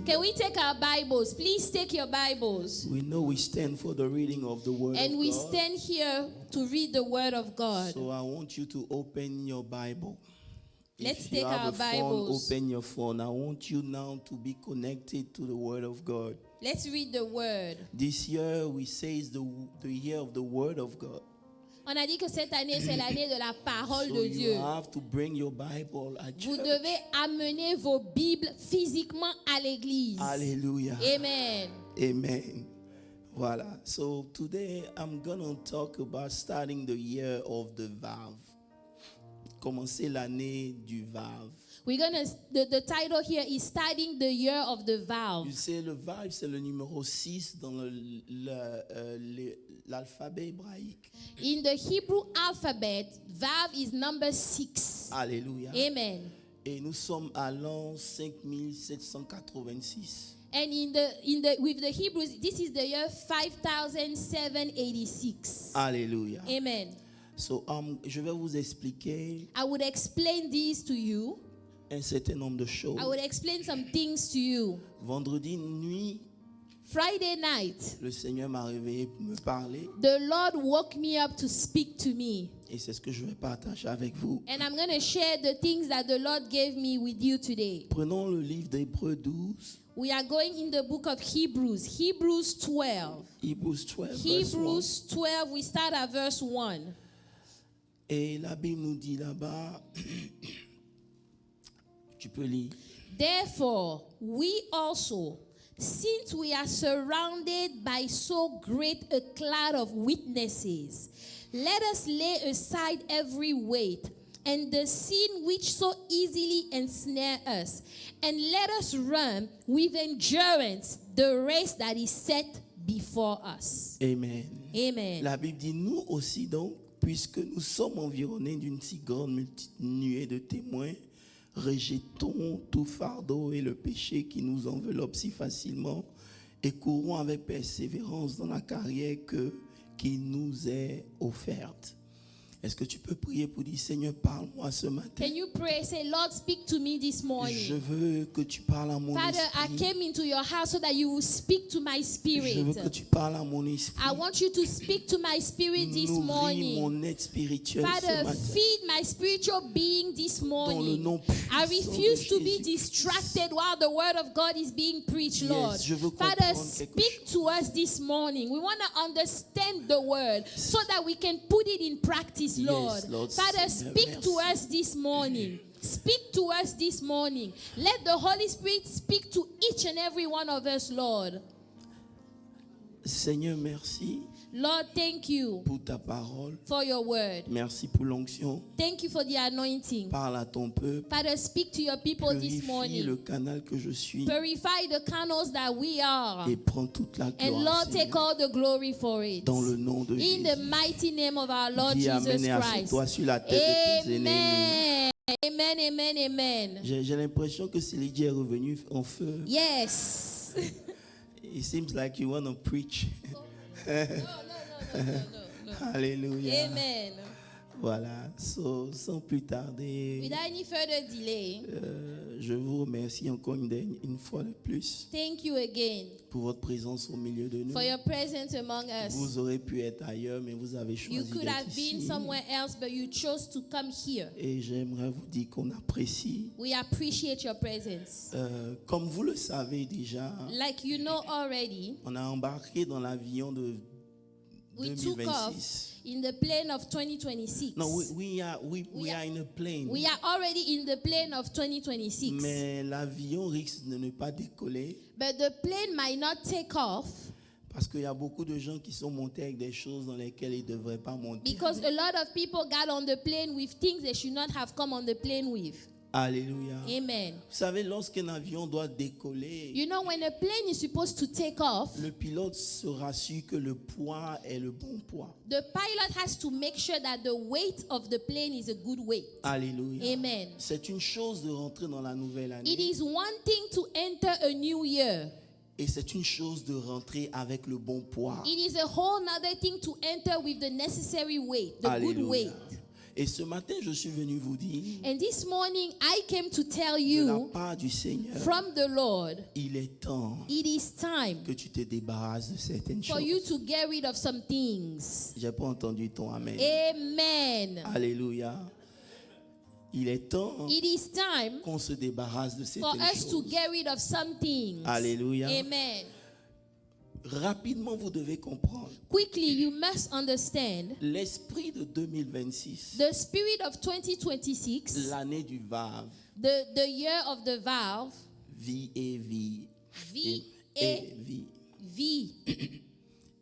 Can we take our Bibles? Please take your Bibles. We know we stand for the reading of the Word And of we God. stand here to read the Word of God. So I want you to open your Bible. Let's If you take have our a phone, Bibles. open your phone. I want you now to be connected to the Word of God. Let's read the Word. This year we say is the year of the Word of God. On a dit que cette année, c'est l'année de la parole So de you Dieu. have to bring your Bible at Vous church. devez amener vos Bibles physiquement à l'église. Hallelujah. Amen. Amen. Voilà. So today I'm going to talk about starting the year of the Vav. Commencer l'année du Vav. We're gonna. The title here is starting the year of the vow. Tu sais, le Vav, c'est le numéro 6 dans l'alphabet hébraïque. In the Hebrew alphabet, Vav is number 6. Alléluia. Amen. Et nous sommes à l'an 5786. And with the Hebrews, this is the year 5786. Alléluia. Amen. So, je vais vous expliquer I would explain this to you. un certain nombre de choses. I would explain some things to you. Vendredi nuit, Friday night, le Seigneur m'a réveillé pour me parler. the Lord woke me up to speak to me. Et c'est ce que je vais partager avec vous. And I'm going to share the things that the Lord gave me with you today. Prenons le livre d'Hébreux 12. We are going in the book of Hebrews, Hebrews 12. Hebrews 12, verse 1. Hebrews 12, we start at verse 1. Et la Bible nous dit là-bas, tu peux lire. Therefore, we also, since we are surrounded by so great a cloud of witnesses, let us lay aside every weight and the sin which so easily ensnare us, and let us run with endurance the race that is set before us. Amen. Amen. La Bible dit, nous aussi donc, puisque nous sommes environnés d'une si grande nuée de témoins, rejetons tout fardeau et le péché qui nous enveloppe si facilement et courons avec persévérance dans la carrière qui nous est offerte. Est-ce que tu peux prier pour dire, Seigneur, parle-moi ce matin. Can you pray? Say, Lord, speak to me this Je morning. veux que tu parles à mon Father, I esprit. came into your house so that you will speak to my Je spirit. veux que tu parles à mon esprit. I want you to speak to my spirit this Nourris morning. mon être spirituel ce Father, matin. feed my spiritual being this Dans le morning. nom I puissant refuse de to be Jésus-Christ. distracted while the word of God is being preached, Yes, Lord. je veux Father, comprendre quelque speak chose. to us this morning. We want to understand the word so that we can put it in practice, Yes, Lord. Lord, Father, Seigneur, speak to merci. us this morning. Speak to us this morning. Let the Holy Spirit speak to each and every one of us, Lord. Seigneur, merci Lord, thank you pour ta parole. for your word. Merci pour l'onction. Thank you for the anointing. Parle à ton peuple. Father, speak to your people this Purifie morning. le canal que je suis Purify the canals that we are. et prends toute la And gloire, Lord, take Seigneur, all the glory for it. dans le nom de In the Jésus. mighty name of our Lord Dis Jesus amen et Christ. assieds-toi sur la tête de tes ennemis. Amen. Amen, amen, amen. J'ai l'impression que Céline est revenu en feu. Yes. It seems like you want to preach. No. Alléluia. Amen. Voilà. So, sans plus tarder, Without any further delay, je vous remercie encore une fois de plus thank you again pour votre présence au milieu de nous. for your presence among us. Vous aurez pu être ailleurs, mais vous avez You choisi could d'être have been ici. somewhere else, but you chose to come here. Et j'aimerais vous dire qu'on apprécie. We appreciate your presence. Comme vous le savez déjà, Like you know already, on a embarqué dans l'avion de we took off 2026. in the plane of 2026. No, we are in a plane. We are already in the plane of 2026. Mais l'avion risque de ne pas décoller But the plane might not take off parce qu'il y a beaucoup de gens qui sont montés avec des choses dans lesquelles ils ne devraient pas monter. because a lot of people got on the plane with things they should not have come on the plane with. Alléluia. Amen. Vous savez, lorsqu'un avion doit décoller, You know, when a plane is supposed to take off, le pilote se rassure que le poids est le bon poids. the pilot has to make sure that the weight of the plane is a good weight. Alléluia. Amen. C'est une chose de rentrer dans la nouvelle It année is one thing to enter a new year. et c'est une chose de rentrer avec le bon poids. It is a whole other thing to enter with the necessary weight, the good Alléluia. weight. Et ce matin, je suis venu vous dire, And this morning, I came to tell de la you part du Seigneur, from the Lord, il est temps it is time que tu te débarrasses de certaines for choses. you to get rid of some things. J'ai pas entendu ton amen. Amen. Alléluia. Il est temps It is time qu'on se débarrasse de for certaines us to choses. get rid of some things. Alléluia. Amen. Rapidement, vous devez comprendre. Quickly, you must understand L'esprit de 2026, the spirit of 2026, l'année du VAV, the year of the valve, vie et vie, V et vie, V.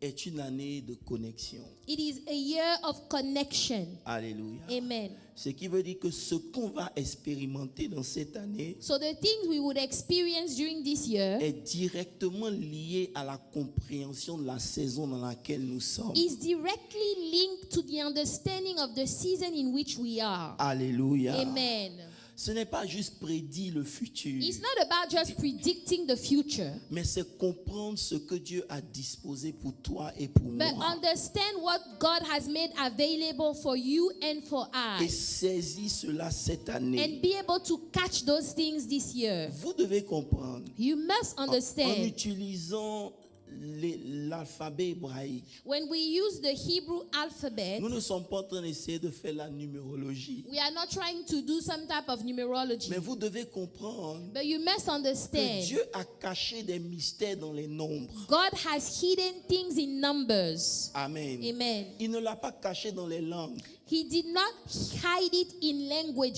est une année de connexion. It is a year of connection. Alléluia. Amen. Ce qui veut dire que ce qu'on va expérimenter dans cette année So the things we would experience during this year est directement lié à la compréhension de la saison dans laquelle nous sommes. is directly linked to the understanding of the season in which we are. Alléluia. Amen. Ce n'est pas juste prédire le futur, It's not about just predicting the future, mais c'est comprendre ce que Dieu a disposé pour toi et pour but moi. understand what God has made available for you and for Et I, saisis cela cette and année. be able to catch those things this year. Vous devez comprendre. You must En understand, utilisant l'alphabet hébraïque, when we use the Hebrew alphabet, nous ne sommes pas en train d'essayer de faire la numérologie. we are not trying to do some type of numerology, Mais vous devez comprendre but you must que understand Dieu a caché des mystères dans les nombres. God has hidden things in numbers. Amen. Amen. Il ne l'a pas caché dans les langues. He did not hide it in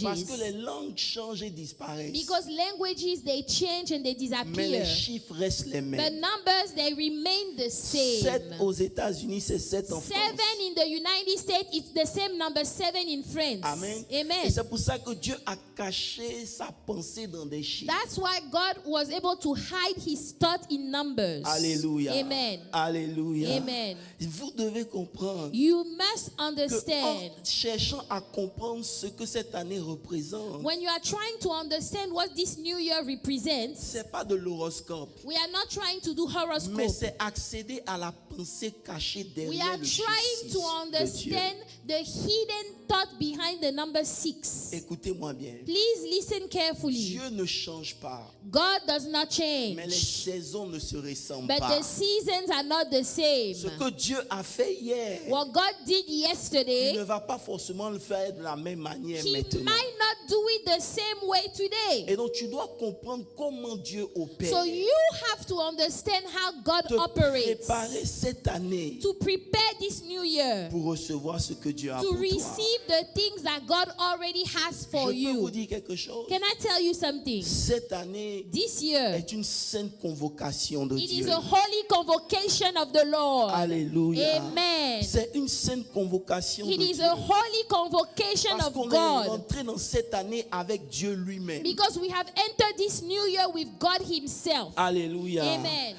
Parce que les languages, langues changent et disparaissent. because languages, they change and they Mais les disappear. chiffres restent les But mêmes. numbers, they remain the 7 same. aux États-Unis, c'est 7 en France. 7 in the United States, it's the same number 7 in France. Amen. Et Amen. c'est pour ça que Dieu a caché sa pensée dans des chiffres. That's why God was able to hide his thought in numbers. Alléluia. Amen. Alléluia. Amen. Vous devez comprendre You must que en understand, cherchant à comprendre ce que cette année représente, when you are trying to understand what this new year represents, c'est pas de l'horoscope, we are not trying to do mais horoscope. c'est accéder à la pensée cachée We derrière are le chiffre trying 6 to de Dieu. understand the hidden thought behind the number 6. Écoutez-moi bien. Please listen carefully. Dieu ne change pas, God does not mais les change, saisons ne se ressemblent but pas. the seasons are not the same. Ce que Dieu a fait hier, What God did il yesterday, ne va pas forcément le faire de la même manière He maintenant. might not do it the same way today. Et donc tu dois comprendre comment Dieu opère. So you have to understand how God Te operates préparer cette année to prepare this new year, pour recevoir ce que Dieu a to pour toi. receive the things that God already has for Je peux vous you. dire quelque chose. Can I tell you something? Cette année This year, est une sainte convocation de it is Dieu. a holy convocation of the Lord. Alléluia. Amen. C'est une sainte convocation de It is Dieu. a holy convocation Parce of qu'on est God, rentré dans cette année avec Dieu lui-même. because we have entered this new year with God Himself. Alléluia. Amen.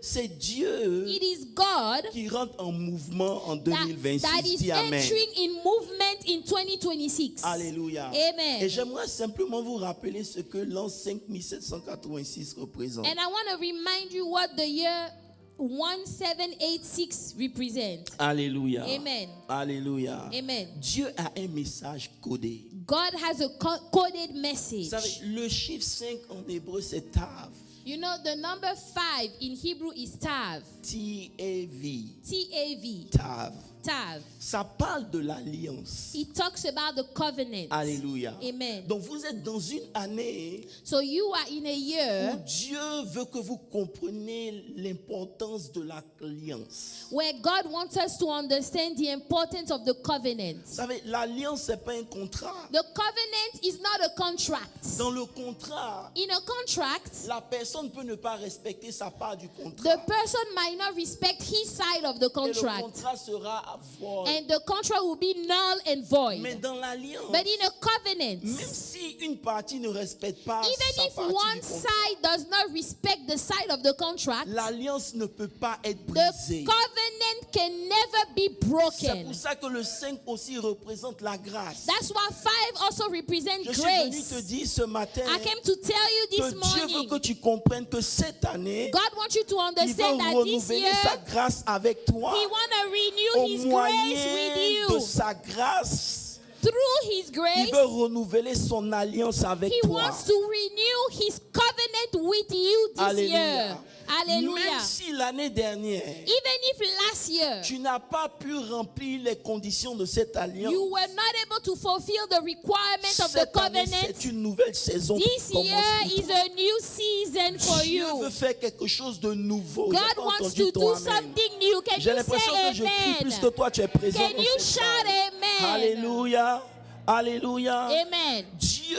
C'est Dieu It is God qui rentre en mouvement en that 2026. is Dis Amen. entering in movement in 2026. Alléluia. Amen. Et j'aimerais simplement vous rappeler ce que l'an 5786 représente. And I want to remind you what the year 1786 represents. Alléluia. Amen. Alléluia. Amen. Dieu a un message codé. God has a coded Vous message. savez, le chiffre 5 en hébreu, c'est Tav. You know, the number 5 in Hebrew is Tav. T-A-V. T-A-V. Tav. Tav. Ça parle de l'alliance. It talks about the covenant. Alléluia. Amen. Donc vous êtes dans une année So you are in a où year Dieu veut que vous compreniez l'importance de l'alliance. where God wants us to understand the importance of the covenant. Vous savez, l'alliance, ce n'est pas un contrat. The covenant is not a contract. Dans le contrat, In a contract, la personne peut ne pas respecter sa part du the contrat. person might not respect his side of the Et le contract, contrat sera void. and the contract will be null and void. Mais dans l'alliance, But in a covenant, même si une partie ne respecte pas sa even if partie one du contrat, side does not respect the side of the contract, l'alliance ne peut pas être the brisée. covenant can never be C'est broken. pour ça que le 5 aussi représente la grâce. That's why 5 also represents Je suis venu te grace. dire ce matin I came to tell you que this Dieu veut morning, que tu comprennes que cette année, God wants you to il understand veut that this renouveler year, sa grâce avec toi He wants to renew au His grace moyen with de you. sa grâce through His Il grace, veut renouveler son alliance avec He toi. wants to renew His covenant with you this year. Même Hallelujah. si l'année dernière, Even if last year tu n'as pas pu remplir les conditions de cette alliance, you were not able to fulfill the requirement of the cette année, covenant, c'est une nouvelle saison qui this commence year pour is toi. a new season for Dieu you. veut faire quelque chose de nouveau. J'ai God pas wants entendu to ton do amen. something new. Can J'ai you l'impression say que je crie plus que amen? toi, tu es présent Can dans you cette shout salle. amen? Alléluia. Alléluia. Amen. Dieu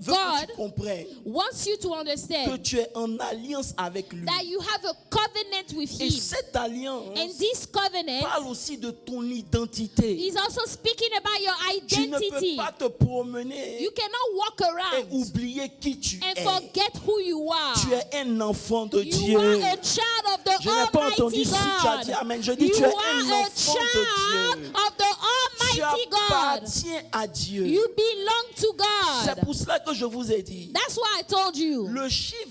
veut God que tu comprennes wants you to que understand tu es en alliance avec lui. that you have a covenant with Et Him. cette alliance And this covenant parle aussi de ton identité. is also speaking about your Tu ne peux identity. pas te promener You cannot walk et around oublier qui tu and es. forget who you are. Tu es un enfant de You Dieu. are a child of the Je n'ai pas entendu Almighty si tu as dit God. amen. Je dis You tu es un are a enfant de child Dieu. of the Tu Almighty God. appartiens à Dieu. You belong to C'est God. pour cela que je vous ai dit. That's why I told you. Le chiffre,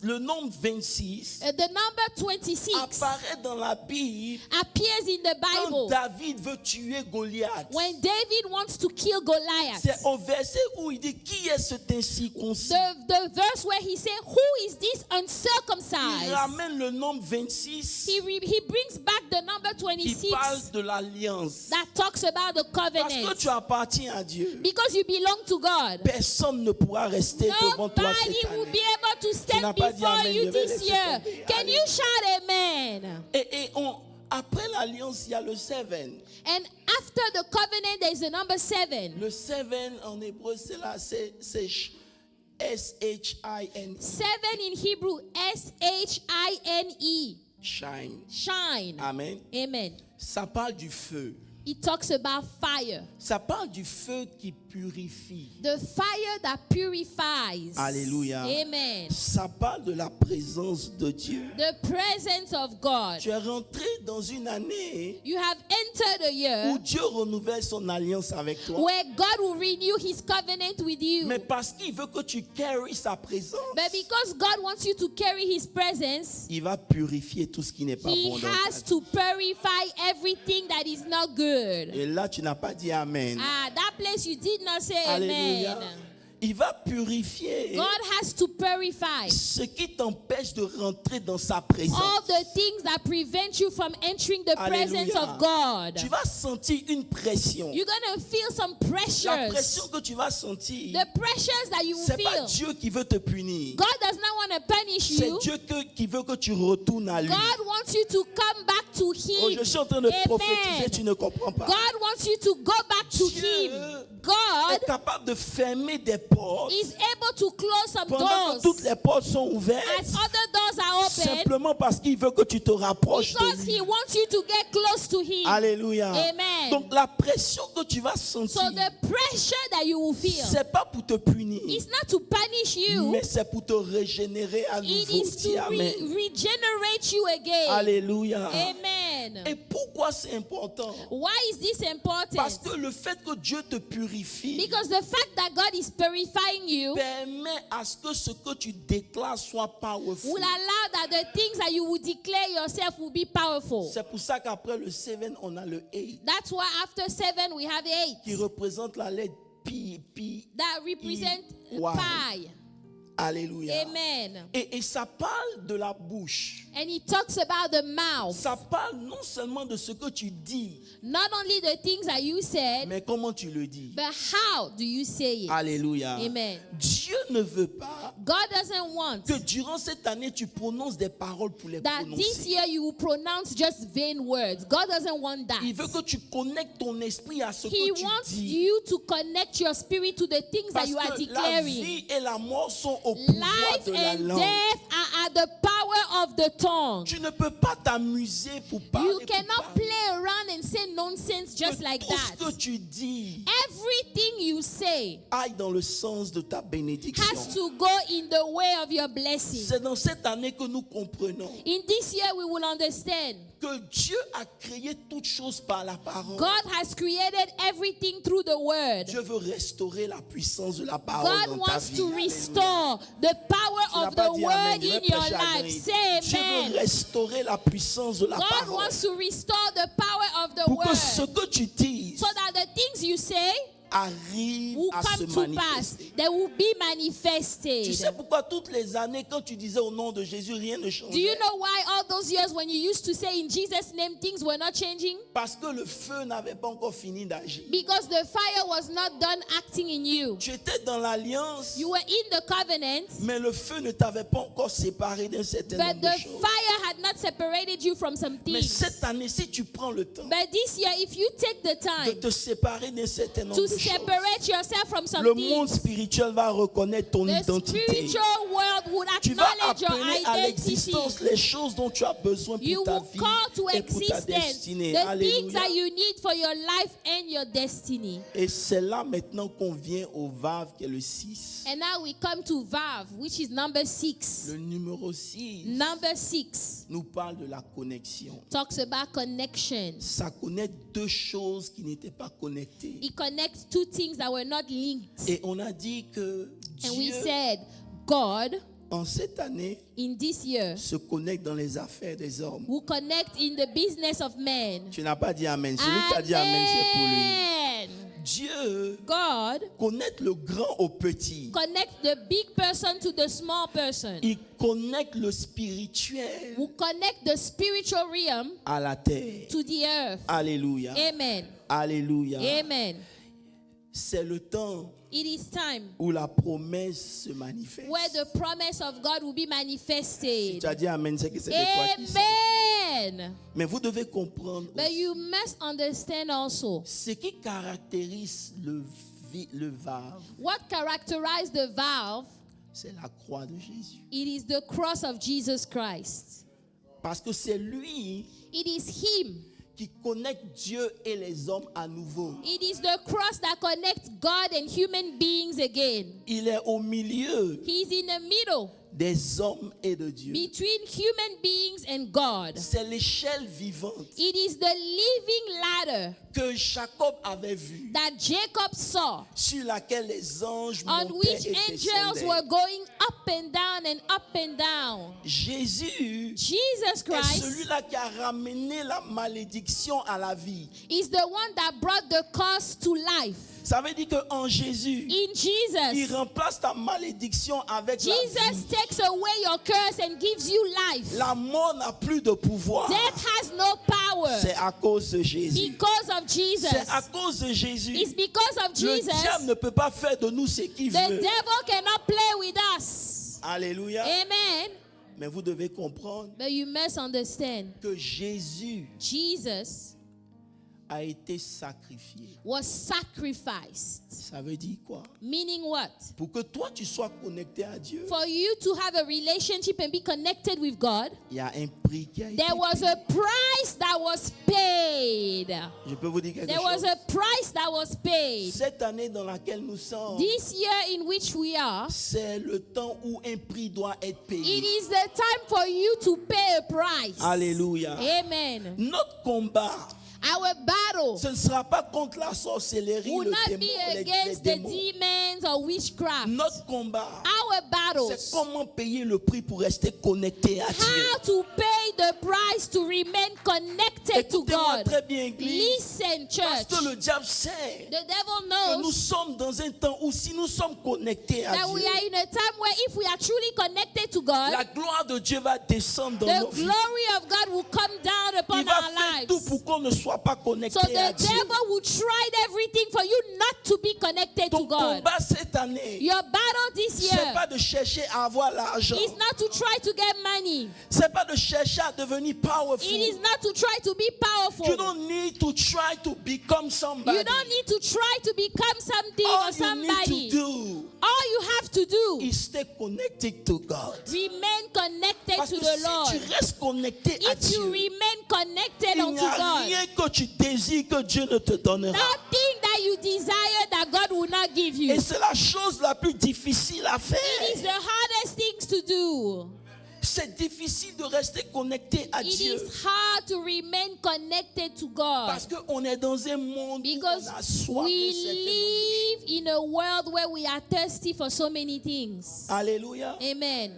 le nombre 26 The number 26 apparaît dans la Bible appears in the quand Bible David veut tuer Goliath. when David wants to kill Goliath. C'est au verset où il dit qui est cet incirconcis. The verse where he said, "Who is this Il uncircumcised?" ramène le nombre 26 He brings back the number qui 26 parle de l'alliance. that talks about the Parce que covenant. tu appartiens à Dieu. Because you belong to God. Personne ne pourra rester devant toi Nobody cette will année. be able to Tu stand n'as pas dit before amen, you je vais this laisser year. tomber. Can Allez. you shout amen? Et après l'alliance, il y a le 7. And after the covenant, there is the number 7. Le 7 en hébreu, c'est là, c'est S-H-I-N. 7 in Hebrew, S-H-I-N-E. Shine. Shine. Amen. Amen. Ça parle du feu. It talks about fire. Ça parle du feu qui purifie. The fire that purifies. Alléluia. Amen. Ça parle de la présence de Dieu. The presence of God. Tu es rentré dans une année You have entered a year où Dieu renouvelle son alliance avec toi. where God will renew His covenant with you. Mais parce qu'il veut que tu carries sa présence, But because God wants you to carry His presence, il va purifier tout ce qui n'est pas He bon dans has ta vie. to purify everything that is not good. Et là, tu n'as pas dit amen. That place you did not say Alléluia. amen. Il va purifier God has to purify ce qui t'empêche de rentrer dans sa présence. all the things that prevent you from entering the presence Alléluia. of God. Tu vas sentir une pression. You're going to feel some La pressures. pression que tu vas sentir, The pressures that you will c'est pas feel. Dieu qui veut te punir. God does not want to punish C'est you. Dieu qui veut que tu retournes à lui. God wants you to come back to Oh, Him. je suis en train de Amen. prophétiser, tu ne comprends pas. God wants you to go back to Dieu Him. est God capable de fermer des portes is able to close some pendant que doors toutes les portes sont ouvertes, as other doors are open simplement parce qu'il veut que tu te rapproches because de He lui. wants you to get close to Him. Alléluia. Amen. Donc la pression que tu vas So sentir, the pressure that you will feel c'est pas pour te punir, is not to punish you. mais c'est pour te régénérer à It nouveau. is Dis to amen. regenerate you again. Alléluia. Amen. Et pourquoi c'est important? Why is this important? Parce que le fait que Dieu te purifie Because the fact that God is purifying you permet à ce que ce que tu déclares soit powerful. will allow that the things that you will declare yourself will be powerful. C'est pour ça qu'après le 7, on a le 8 That's why after 7 we have qui 8 représente la lettre pi. that represent Y. pi. Alléluia. Amen. Et ça parle de la bouche. And he talks about the mouth. Ça parle non seulement de ce que tu dis, Not only the things that you said, mais comment tu le dis. but how do you say it? Alléluia. Amen. Dieu ne veut pas God doesn't want que durant cette année, tu prononces des paroles pour les that this prononcer. year you will pronounce just vain words. God doesn't want that. Il veut que tu connectes ton esprit à ce He que tu wants dis. you to connect your spirit to the things that Parce you are que la declaring. vie et la mort sont au pouvoir Life de la and langue. death are at the power of the tongue. Tu ne peux pas t'amuser pour parler. You pour cannot parler. play around and say nonsense just Que like tout ce que that. tu dis Everything you say aille dans le sens de ta bénédiction. has to go in the way of your blessing. C'est dans cette année que nous comprenons In this year, we will understand que Dieu a créé toutes choses par la parole. God has created everything through the word. Dieu veut restaurer la puissance de la parole God dans ta wants vie. to Alléluia. restore the power Tu n'as of pas the dit word amen. Je vais in your prêcher à life. Green. Say Dieu veut amen. restaurer la puissance de la God parole. wants to restore the power of the Pour que ce word que tu dises so that the things you say arrivent will à se come to pass. manifester. They will be Tu manifested. sais pourquoi toutes les années, quand tu disais au nom de Jésus, rien ne Do you changeait? know why all those years when you used to say in Jesus' name things were not changing? Parce que le feu n'avait pas encore fini d'agir. Because the fire was not done acting in you. Tu étais dans l'alliance, You were in the covenant, mais le feu ne t'avait pas encore séparé d'un certain but nombre the de choses. fire had not separated you from some Mais things. cette année, si tu prends le temps But this year, if you take the de time te séparer d'un certain nombre to de choses, separate yourself from some le monde things, spirituel va reconnaître ton the identité. spiritual world would Tu vas acknowledge your appeler à identity. l'existence les choses dont tu as besoin You pour ta will vie call to et pour ta existence destinée. the things Alléluia. that you need for your life and your destiny. Et c'est là maintenant qu'on vient au VAV qui est le 6. And now we come to Vav, which is number 6. Le numéro 6 Number 6 nous parle de la connexion. talks about connection. Ça connecte deux choses qui n'étaient pas connectées. It connects two things that were not linked. Et on a dit que And we Dieu, said, God, en cette année, in this year, se connecte dans les affaires des hommes. will connect in the business of men. Tu n'as pas dit Amen. Celui qui a dit Amen, c'est pour lui. Amen. Dieu God connecte le grand au petit. connect the big person to the small person. Il connecte le spirituel Will connect the spiritual realm à la terre. to the earth. Alléluia. Amen. Alléluia. Amen. C'est le temps It is time où la promesse se manifeste. where the promise of God will be Si manifested. tu as dit Amen, c'est que c'est de toi qui sais. Amen. Mais vous devez comprendre But aussi you must understand also ce qui caractérise le VAV, what characterized the valve. c'est la croix de Jésus. It is the cross of Jesus Christ. Parce que c'est lui It is Him. qui connecte Dieu et les hommes à nouveau. It is the cross that connects God and human beings again. Il est au milieu He is in the middle des hommes et de Dieu. between human beings and God. C'est l'échelle vivante It is the living ladder que Jacob avait vue, that Jacob saw, sur laquelle les anges on montaient which et angels descendaient. were going up and down and up and down. Jésus Jesus est Christ celui-là qui a ramené la malédiction à la vie. is the one that brought the curse to life. Ça veut dire qu'en Jésus, In il Jesus, remplace ta malédiction avec la Jesus vie. takes away your curse and gives you life. La mort n'a plus de pouvoir. Death has no power C'est à cause de Jésus. because of Jesus. C'est à cause de Jésus. It's because of Le Jesus. diable ne peut pas faire de nous ce qu'il The veut. devil cannot play with us. Alléluia. Amen. Mais vous devez comprendre But you must understand, que Jésus Jesus a été sacrifié. was sacrificed. Ça veut dire quoi? Meaning what? Pour que toi tu sois connecté à Dieu, For you to have a relationship and be connected with God, il y a un prix qui a été there was payé. a price that was paid. Je peux vous dire quelque There was chose. a price that was paid. Cette année dans laquelle nous sommes, This year in which we are, c'est le temps où un prix doit être it payé. is the time for you to pay a price. Alléluia. Amen. Notre combat, Our battle ce ne sera pas contre la sorcellerie, will le not démon, be les against the démons. demons or witchcraft. Notre combat, Our c'est battles, comment payer le prix pour rester connecté à Dieu. how to pay the price to remain connected to Écoutez-moi God. très bien, Église. Listen, Parce church. que le diable sait The devil que nous knows sommes dans un temps où si nous sommes connectés à that we Dieu, are in a time where if we are truly connected to God, la gloire de Dieu va descendre dans the nos vies. glory of God will come down Il upon va our faire tout lives. pour qu'on ne soit pas connecté So à the Dieu. devil will try everything for you not to be connected Ton to God. combat cette année, Your battle this c'est year pas de chercher à avoir l'argent. is not to try to get money. C'est pas de chercher à devenir powerful. It is not to try to be powerful. You don't need to try to become somebody. You don't need to try to become something All or you need somebody. to do All you have to do is stay connected to God. remain connected Parce to que the si Lord. tu restes connecté à If you Dieu, remain connected il unto n'y a God, rien que tu désires que Dieu ne te donnera. nothing that you desire that God will not give you. Et c'est la chose la plus difficile à It is faire. the hardest things to do. C'est difficile de rester connecté à It Dieu. is hard to remain connected to God Parce qu'on est dans un monde où because on a soif we de certaines live in a world where we are thirsty for so many things. Alléluia. Amen.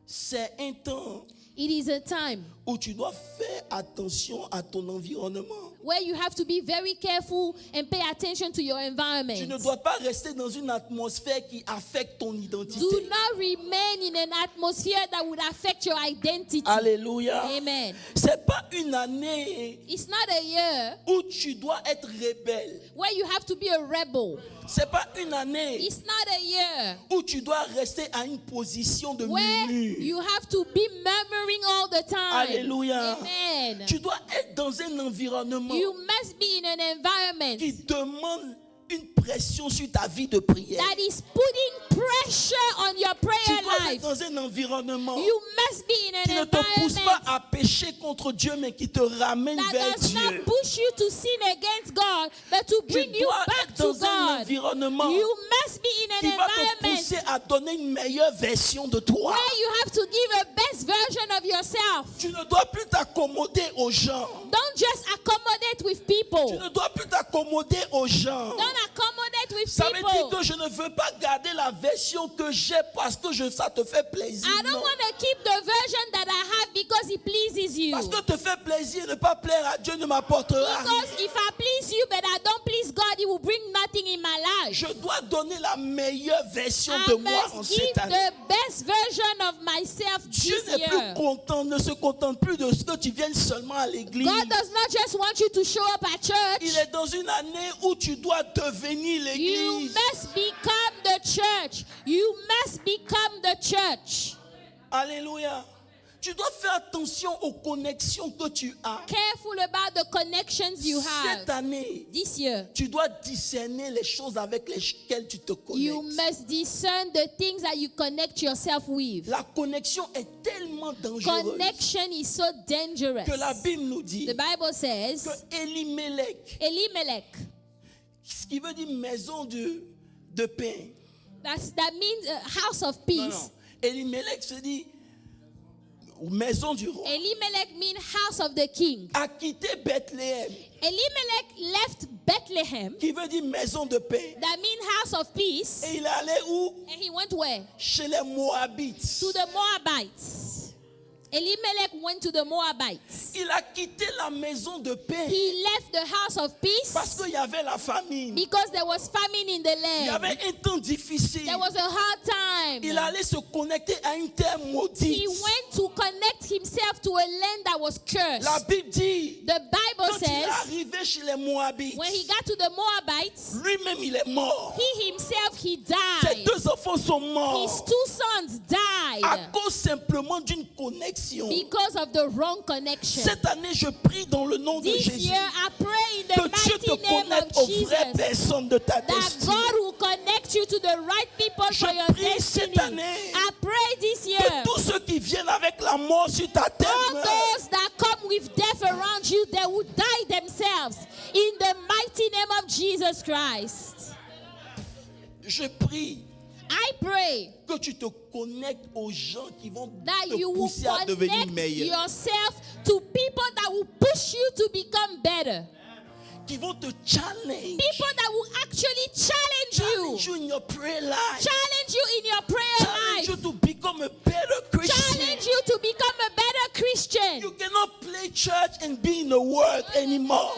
C'est un temps It is a time où tu dois faire attention à ton environnement. where you have to be very careful and pay attention to your Tu ne environment. dois pas rester dans une atmosphère qui affecte ton Do identité. not remain in an atmosphere that would affect your identity. Alléluia. Amen. C'est pas une année It's not a year où tu dois être rebelle. where you have to be a rebel. C'est pas une année It's not a year où tu dois rester à une position de where murmure. you have to be murmuring all the time. Alléluia. Amen. Tu dois être dans un environnement You must be in an environment qui demande une pression sur ta vie de prière. that is putting pressure on your Tu prayer dois life. être dans un environnement You must be in qui an ne te pousse pas environment à pécher contre Dieu, mais qui te ramène that vers does not Dieu. push you to sin against God, but to Tu bring you dois back être to dans un God. environnement You must be in qui an va te environment pousser à donner une meilleure version de toi. where you have to give a best version of yourself. Tu ne dois plus t'accommoder aux gens. Don't just accommodate with Tu people. ne dois plus t'accommoder aux gens. Don't accommodate with Ça veut dire people. que je ne veux pas garder la version que j'ai parce que ça te fait plaisir. I don't Non. want to keep the version that I have because it pleases you. Parce que te faire plaisir, ne pas plaire à Dieu ne m'apportera rien. Because if I please you but I don't please God, it will bring nothing in my life. Je dois donner la meilleure version I de moi en must give cette année. the best version of myself Dieu this n'est plus year. content, ne se contente plus de ce que tu viennes seulement à l'église. God does not just want you to show up at Il church. est dans une année où tu dois devenir You l'église. must become the church. You must become the church. Alléluia. Tu dois faire attention aux connexions que tu as. Careful about the connections you Cette have. année, This year, tu dois discerner les choses avec lesquelles tu te you connectes. must discern the things that you connect yourself with. La connexion est tellement dangereuse Connection is so dangerous. que la Bible nous dit The Bible says, que Elimelech, Elimelech, ce qui veut dire maison de pain. that means a house of Non, peace. non. Elimelech se dit maison du roi. Elimelech means house of the king. A quitté Bethléem, Elimelech left Bethlehem, qui veut dire maison de paix. that means house of peace, Et il est allé où? and he went where? Chez les Moabites. To the Moabites. Elimelech went to the Moabites. Il a quitté la maison de paix He left the house of parce peace qu'il y avait la famine. because there was famine in the Il y land. avait un temps difficile. There was a hard time. Il allait se connecter à une terre maudite. He went to connect himself to a land that was cursed. La Bible dit, The Bible quand il est says, arrivé chez les Moabites, when he got to the Moabites, lui-même il est mort. he himself, he Ses died. deux enfants sont morts His two sons à died cause simplement d'une connexion. because of the wrong connection. Cette année, je prie dans le nom de This Jésus year, I pray in the que Dieu te mighty name connecte of aux vraies Jesus personnes de ta that destinée. God will connect you to the right people Je for your prie cette destiny. année I pray this year, Que tous ceux qui viennent avec la mort sur ta tête all meurent. those that come with death around you, they will die themselves in the mighty name of Jesus Christ. Je prie I pray que tu te connectes aux gens qui vont that te you will pousser à devenir connect meilleur. yourself to people that will push you to become better. Qui vont te challenge. People that will actually challenge Challenge you. you in your prayer life. Challenge you in your prayer Challenge you life. to become a better Christian. Challenge you to become a better Christian. You cannot play church and be in the world anymore.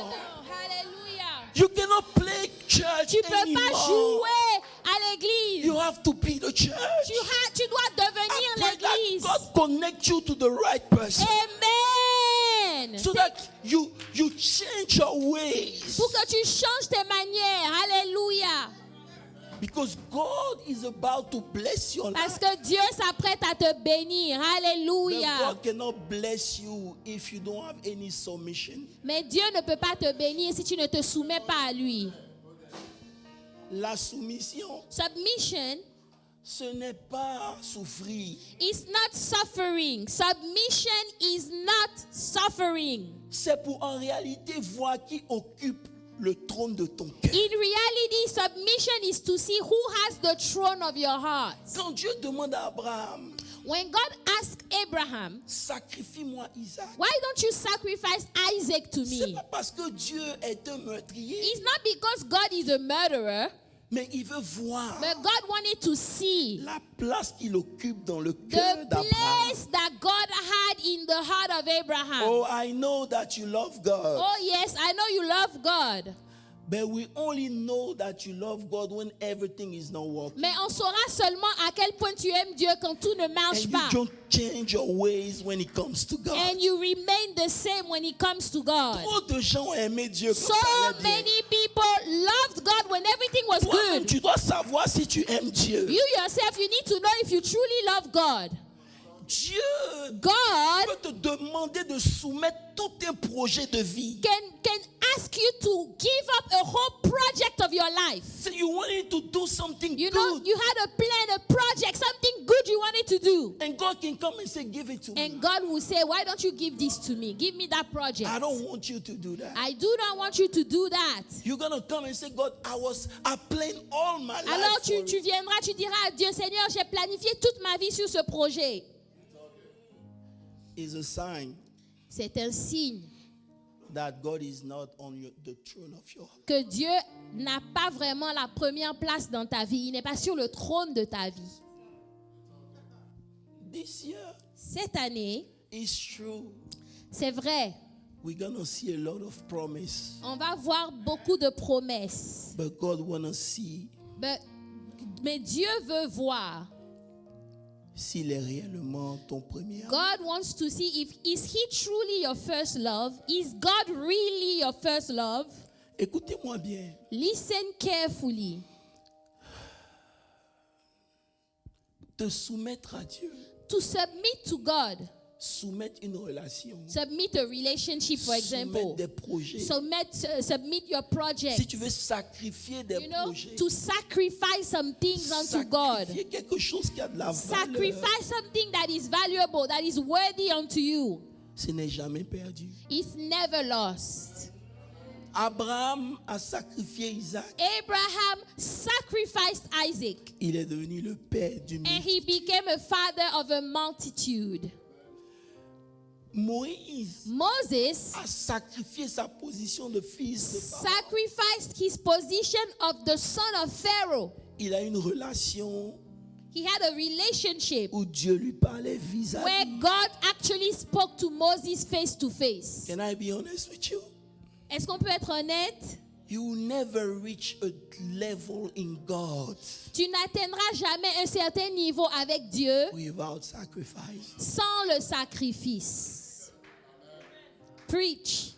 Hallelujah. You cannot play church Tu peux pas anymore. jouer à l'église. You have to be the church. Tu dois devenir I pray that l'église. God connect you to the right person. Amen. So that you change your ways. Pour que tu changes tes manières. Alléluia. Because God is about to bless your Parce life. que Dieu s'apprête à te bénir. But Alléluia. God cannot bless you if you don't have any submission. Mais Dieu ne peut pas te bénir si tu ne te soumets pas à lui. La soumission, Submission ce n'est pas souffrir. is not suffering. Submission is not suffering. C'est pour en réalité voir qui occupe le trône de ton cœur. In reality, submission is to see who has the throne of your heart. Quand Dieu demande à Abraham, When God asked Abraham, sacrifie-moi Isaac. why don't you sacrifice Isaac to C'est me? pas parce que Dieu est un meurtrier, It's not because God is a murderer, mais il veut voir but God wanted to see la place qu'il occupe dans le the cœur d'Abraham. place that God had in the the heart of Abraham. Oh, I know that you love God. Oh yes, I know you love God. But we only know that you love God when everything is not working. Mais on saura seulement à quel point tu aimes Dieu quand tout ne marche And pas. you don't change your ways when it comes to God. And you remain the same when it comes to God. Trop de gens ont aimé Dieu quand So ça allait bien. many people loved God when everything was Toi-même, good. tu dois savoir si tu aimes Dieu. You yourself, you need to know if you truly love God. Dieu God peut te demander de soumettre tout un projet de vie. can ask you to give up a whole project of your life. So you wanted to do something You know, good. you had a plan, a project, something good you wanted to do. And God can come and say, give it to me. And God will say, why don't you give this to me? Give me that project. I don't want you to do that. I do not want you to do that. You're going to come and say, God, I planned all my life Alors for tu viendras, tu diras à Dieu, Seigneur, j'ai planifié toute ma vie sur ce projet. Is a sign C'est un signe that God is not on the throne of your heart. que Dieu n'a pas vraiment la première place dans ta vie. Il n'est pas sur le trône de ta vie. This year Cette année, is true. c'est vrai, We're going to see a lot of promise. on va voir beaucoup de promesses. But God want to see Mais Dieu veut voir. s'il est réellement ton premier amour. God wants to see if is he truly your first love? Is God really your first love? Écoutez-moi bien. Listen carefully. Te soumettre à Dieu. To submit to God. Soumettre une relation. Submit a relationship, for example. Soumettre des projets. Submit your project. Si tu veux sacrifier des You know, projets. to sacrifice some things unto God. Sacrifier quelque chose qui a de la valeur. Sacrifice something that is valuable, that is worthy unto you. Ce n'est jamais perdu. It's never lost. Abraham a sacrifié Isaac. Abraham sacrificed Isaac, Il est devenu le père du and monde. he became a father of a multitude. Moïse Moses a sacrifié sa position de fils de Pharaon. sacrificed his position of the son of Pharaoh. Il a une relation He had a relationship où Dieu lui parlait vis-à-vis. where God actually spoke to Moses face to face. Can I be honest with you? Est-ce qu'on peut être honnête? You will never reach a level in God Tu n'atteindras jamais un certain niveau avec Dieu without sacrifice. sans le sacrifice. Preach.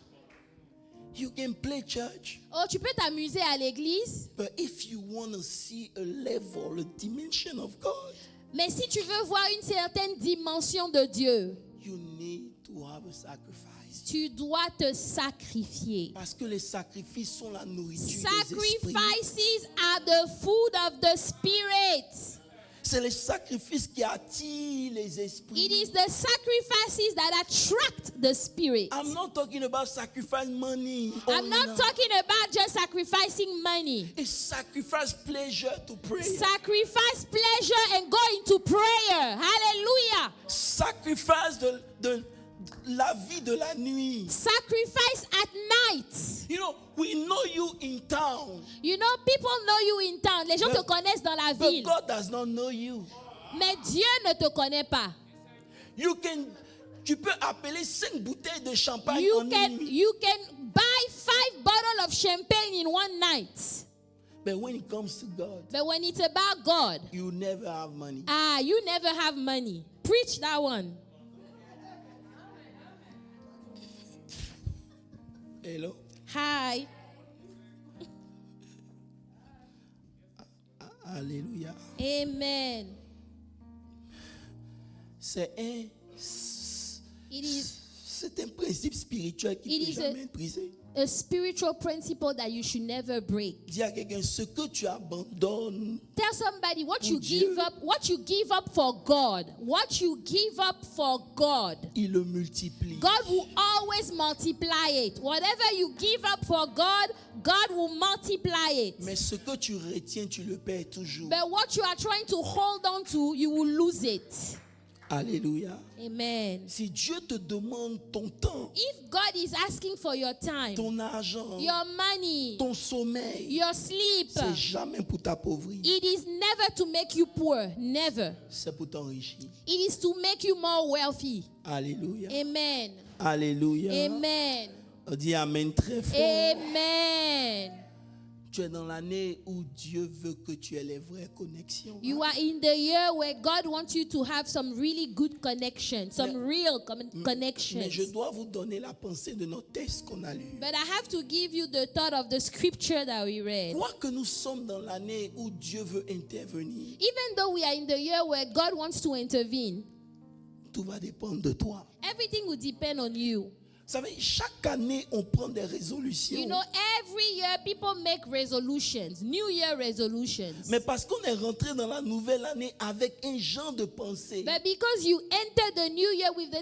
You can play church, Oh, tu peux t'amuser à l'église, but if you want to see a level, a dimension of God, mais si tu veux voir une certaine dimension de Dieu, you need to have a sacrifice. tu dois te sacrifier. Parce que les sacrifices sont la nourriture des esprits. Sacrifices are the food of the spirit. C'est les sacrifices qui attirent les esprits. It is the sacrifices that attract the spirit. I'm not talking about sacrifice money. I'm not only. talking about just sacrificing money. It's sacrifice pleasure to pray. Sacrifice pleasure and go into prayer. Hallelujah. Sacrifice de la vie de la nuit. Sacrifice at night. You know, we know you in town, You know, people know you in town. Les gens te But- connaissent dans la but ville. God does not know you. Mais Dieu ne te connaît pas. Tu peux appeler 5 bouteilles de champagne en You une can, nuit. you can buy 5 bottles of champagne in one night. But when it comes to God, But when it's about God, you never have money. you never have money. Preach that one. Hello? Hi. Alléluia. Amen. C'est un principe spirituel qui It ne is peut jamais être brisé. A spiritual principle that you should never break. Dis à quelqu'un, ce que tu abandonnes, Tell somebody what Pour you Dieu. give up for God. What you give up for God. il le multiplie. God will always multiply it. Whatever you give up for God, God will multiply it. Mais ce que tu retiens, tu le perds toujours. But what you are trying to hold on to, you will lose it. Alléluia. Amen. Si Dieu te demande ton temps, If God is asking for your time, ton argent, your money, ton sommeil, your sleep, c'est jamais pour t'appauvrir. it is never to make you poor. Never. C'est pour t'enrichir. It is to make you more wealthy. Alléluia. Amen. Alléluia. Amen. On dit Amen très fort. Amen. Tu es dans l'année où Dieu veut que tu aies les vraies connexions. You are in the year where God wants you to have some really good connections, some real Mais connections. je dois vous donner la pensée de notre texte qu'on a lu. But I have to give you the thought of the scripture that we read. Quoique nous sommes dans l'année où Dieu veut intervenir, Even though we are in the year where God wants to intervene, tout va dépendre de toi. everything will depend on you. Vous savez, chaque année, on prend des résolutions. You know, every year people make resolutions, New Year resolutions. Mais parce qu'on est rentré dans la nouvelle année avec un genre de pensée, But because you enter the new year with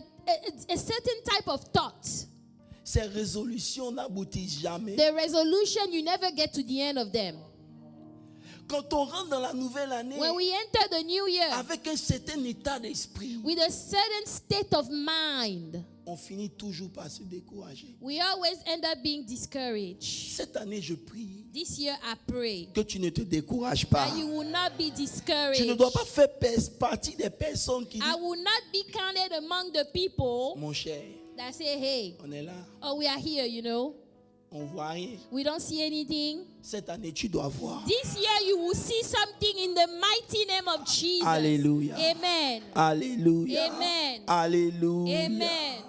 a certain type of thought, ces résolutions n'aboutissent jamais. the resolution, you never get to the end of them. Quand on rentre dans la nouvelle année When we enter the new year avec un certain état d'esprit, with a certain state of mind, on finit toujours par se décourager. we always end up being discouraged. Cette année, je prie This year I pray que tu ne te décourages pas. that you will not be discouraged. Tu ne dois pas faire partie des personnes qui I disent, will not be counted among the people mon cher, that say, hey, on est là, oh, we are here, you know. on voit rien. We don't see anything. Cette année, tu dois voir. This year you will see something in the mighty name of Jesus. Alléluia. Amen. Alléluia. Amen. Alléluia. Amen.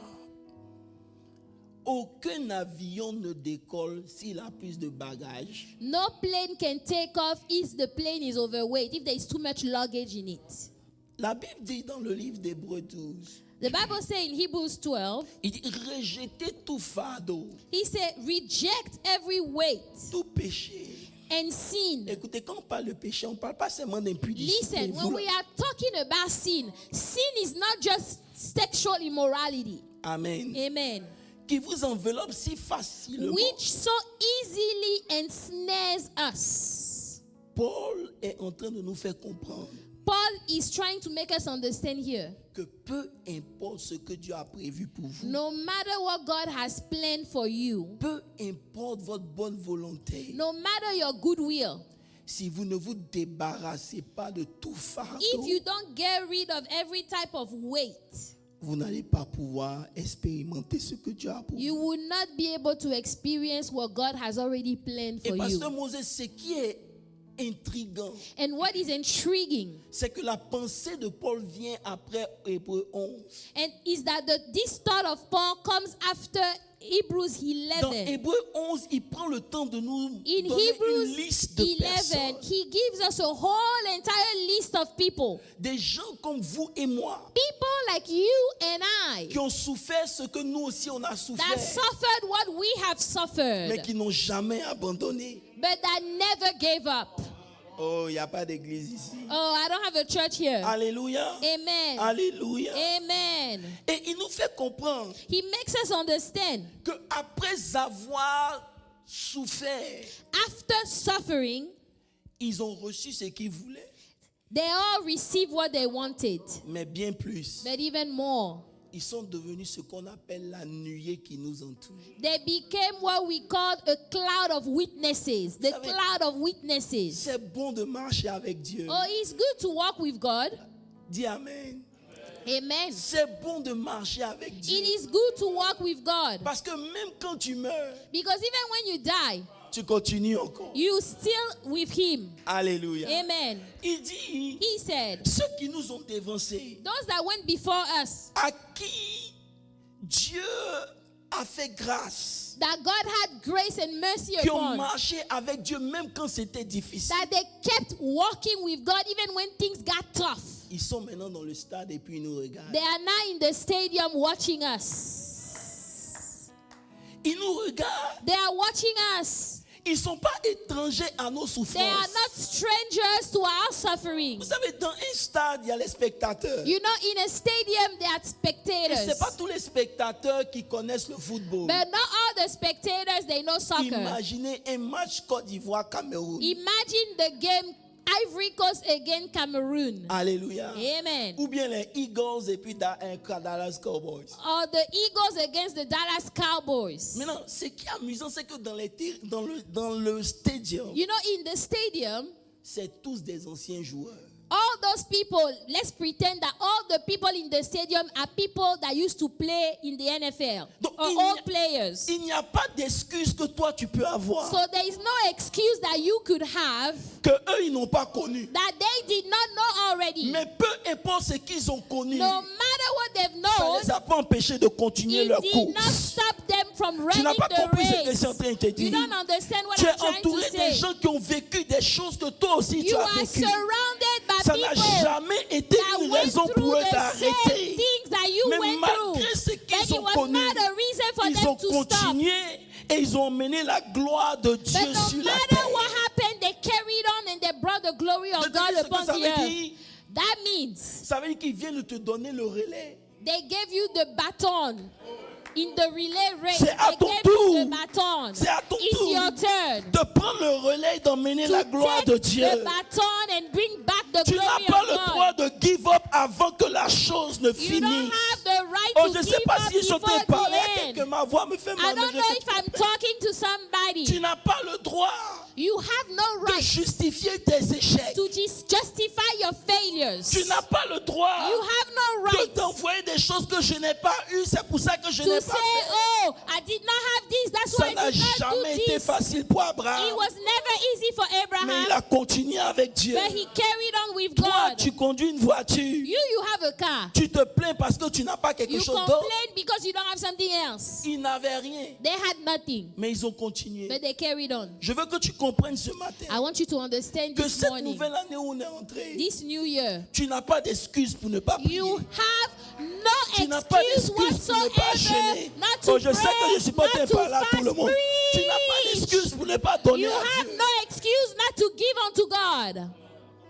Aucun avion ne décolle s'il a plus de bagages. No plane can take off if the plane is overweight, if there is too much luggage in it. La Bible dit dans le livre d'Hébreux 12, The Bible says in Hebrews 12, il dit rejetez tout fardeau, he said, reject every weight tout péché. and sin. Écoutez, quand on parle de péché, on ne parle pas seulement d'impudicité. Listen, when we are talking about sin, sin is not just sexual immorality. Amen. Amen. Qui vous enveloppe si facilement. Which so easily ensnares us. Paul est en train de nous faire comprendre Paul is trying to make us understand here. que peu importe ce que Dieu a prévu pour vous, No matter what God has planned for you, peu importe votre bonne volonté, no matter your goodwill, si vous ne vous débarrassez pas de tout fardeau, if you don't get rid of every type of weight, vous n'allez pas pouvoir expérimenter ce que Dieu a pour you vous. will not be able to experience what God has already planned Et for pasteur you. Moses, ce qui est intriguant, And what is intriguing, c'est que la pensée de Paul vient après Hébreux 11. and is that this thought of Paul comes after Hebrews Dans 11. Hébreux 11, il prend le temps de nous In donner une Hebrews liste de 11, personnes. he gives us a whole entire list of people. Des gens comme vous et moi People like you and I qui ont souffert ce que nous aussi on a that souffert, suffered what we have mais suffered, qui n'ont jamais abandonné. but that never gave up. Oh, il n'y a pas d'église ici. Oh, I don't have a church here. Alléluia. Amen. Alléluia. Amen. Et il nous fait comprendre He makes us understand que après avoir souffert, after suffering, ils ont reçu ce qu'ils voulaient, they all received what they wanted, mais bien plus. but even more. Ils sont devenus ce qu'on appelle la nuée qui nous entoure. They became what we call a cloud of witnesses. The Vous savez, cloud of witnesses. C'est bon de marcher avec Dieu. Oh, it's good to walk with God. Dis Amen. Amen. C'est bon de marcher avec Dieu. It is good to walk with God. Parce que même quand tu meurs, Because even when you die, tu continues encore. you still with Him. Alléluia. Amen. Il dit, He said, ceux qui nous ont dévancés, those that went before us, à qui Dieu a fait grâce, that God had grace and mercy qui ont upon, marché avec Dieu même quand c'était difficile. that they kept walking with God even when things got tough. Ils sont maintenant dans le stade et puis ils nous regardent. They are now in the stadium watching us. Ils nous regardent. They are watching us. Ils ne sont pas étrangers à nos They are souffrances. not strangers to our suffering. Vous savez, dans un stade, il y a les spectateurs. You know, in a stadium, there are Et ce spectators. n'est pas tous les spectateurs qui connaissent le football. But not all the spectators, they know soccer. Imaginez un match Côte d'Ivoire-Cameroun. Imagine the game Ivory Coast against Cameroon. Alléluia. Amen. Ou bien les Eagles et puis Dallas Cowboys. Or the Eagles against the Dallas Cowboys. Maintenant, ce qui est amusant, c'est que dans le stadium, You know, in the stadium, c'est tous des anciens joueurs. all those people, let's pretend that all the people in the stadium are people that used to play in the NFL. Donc, Or old players. il n'y a pas d'excuse que toi tu peux avoir So there is no excuse that you could have que eux ils n'ont pas connu. that they did not know already. Mais peu importe ce qu'ils ont connu, No matter what they've ça known, ne les a pas empêchés de continuer it leur did course. not stop them from Tu running n'as pas the compris ce que je race. suis en train de te You dire. don't understand what Tu es I'm trying to entouré des say. gens qui ont vécu des choses que toi aussi tu You as are vécu. surrounded by Ça n'a people jamais été that une went raison through pour eux the same d'arrêter. things that you Mais went malgré through. ce But qu'ils it ont was connu, not a reason for ils them ont to stop. continué et ils ont emmené la gloire de Dieu But no sur la matter terre. what happened, they carried on and they brought the glory Je of te God dis ce que upon ça the veut earth. dire. That means Ça veut dire qu'ils viennent de te donner le relais. they gave you the baton. In the relay race, C'est à they ton gave tour. you the baton. C'est à ton It's tour your turn de prendre le relais et d'emmener to la gloire take de Dieu. the baton and bring back the Tu n'as glory pas of le God. droit de give up avant que la chose ne You don't finisse. have the right Oh, to je ne sais give pas up si je before t'ai parlé à the end. quelqu'un, ma voix me fait I mal. don't mais know je if te- I'm talking to Tu somebody. n'as pas le droit You have no de right justifier tes échecs. to justify your failures. Tu n'as pas le droit You have no de right t'envoyer des choses que je n'ai pas eues. C'est pour ça que je n'ai to pas say, fait. oh, I did not have this, that's Ça why n'a I did not do jamais été this. facile pour It Abraham. was never easy for Mais Abraham, il a continué avec Dieu. but he carried on with Toi, God. tu conduis une voiture. You have a car. Tu te plains parce que tu n'as pas quelque You chose d'autre. complain because you don't have something else. Ils n'avaient rien. They had nothing, Mais ils ont continué. but they carried on. Je veux que tu comprennes ce matin I want you to understand que this cette morning, nouvelle année où on est entré, this new year, tu n'as pas d'excuse pour ne pas prier. you have Tu no n'as pas excuse d'excuse pour ne pas whatsoever gêner. not to Oh, je sais que je suis pray, porté not to par là tout le fast, monde. Tu n'as pas preach. d'excuse pour ne pas donner You à have Dieu. no excuse not to give unto God.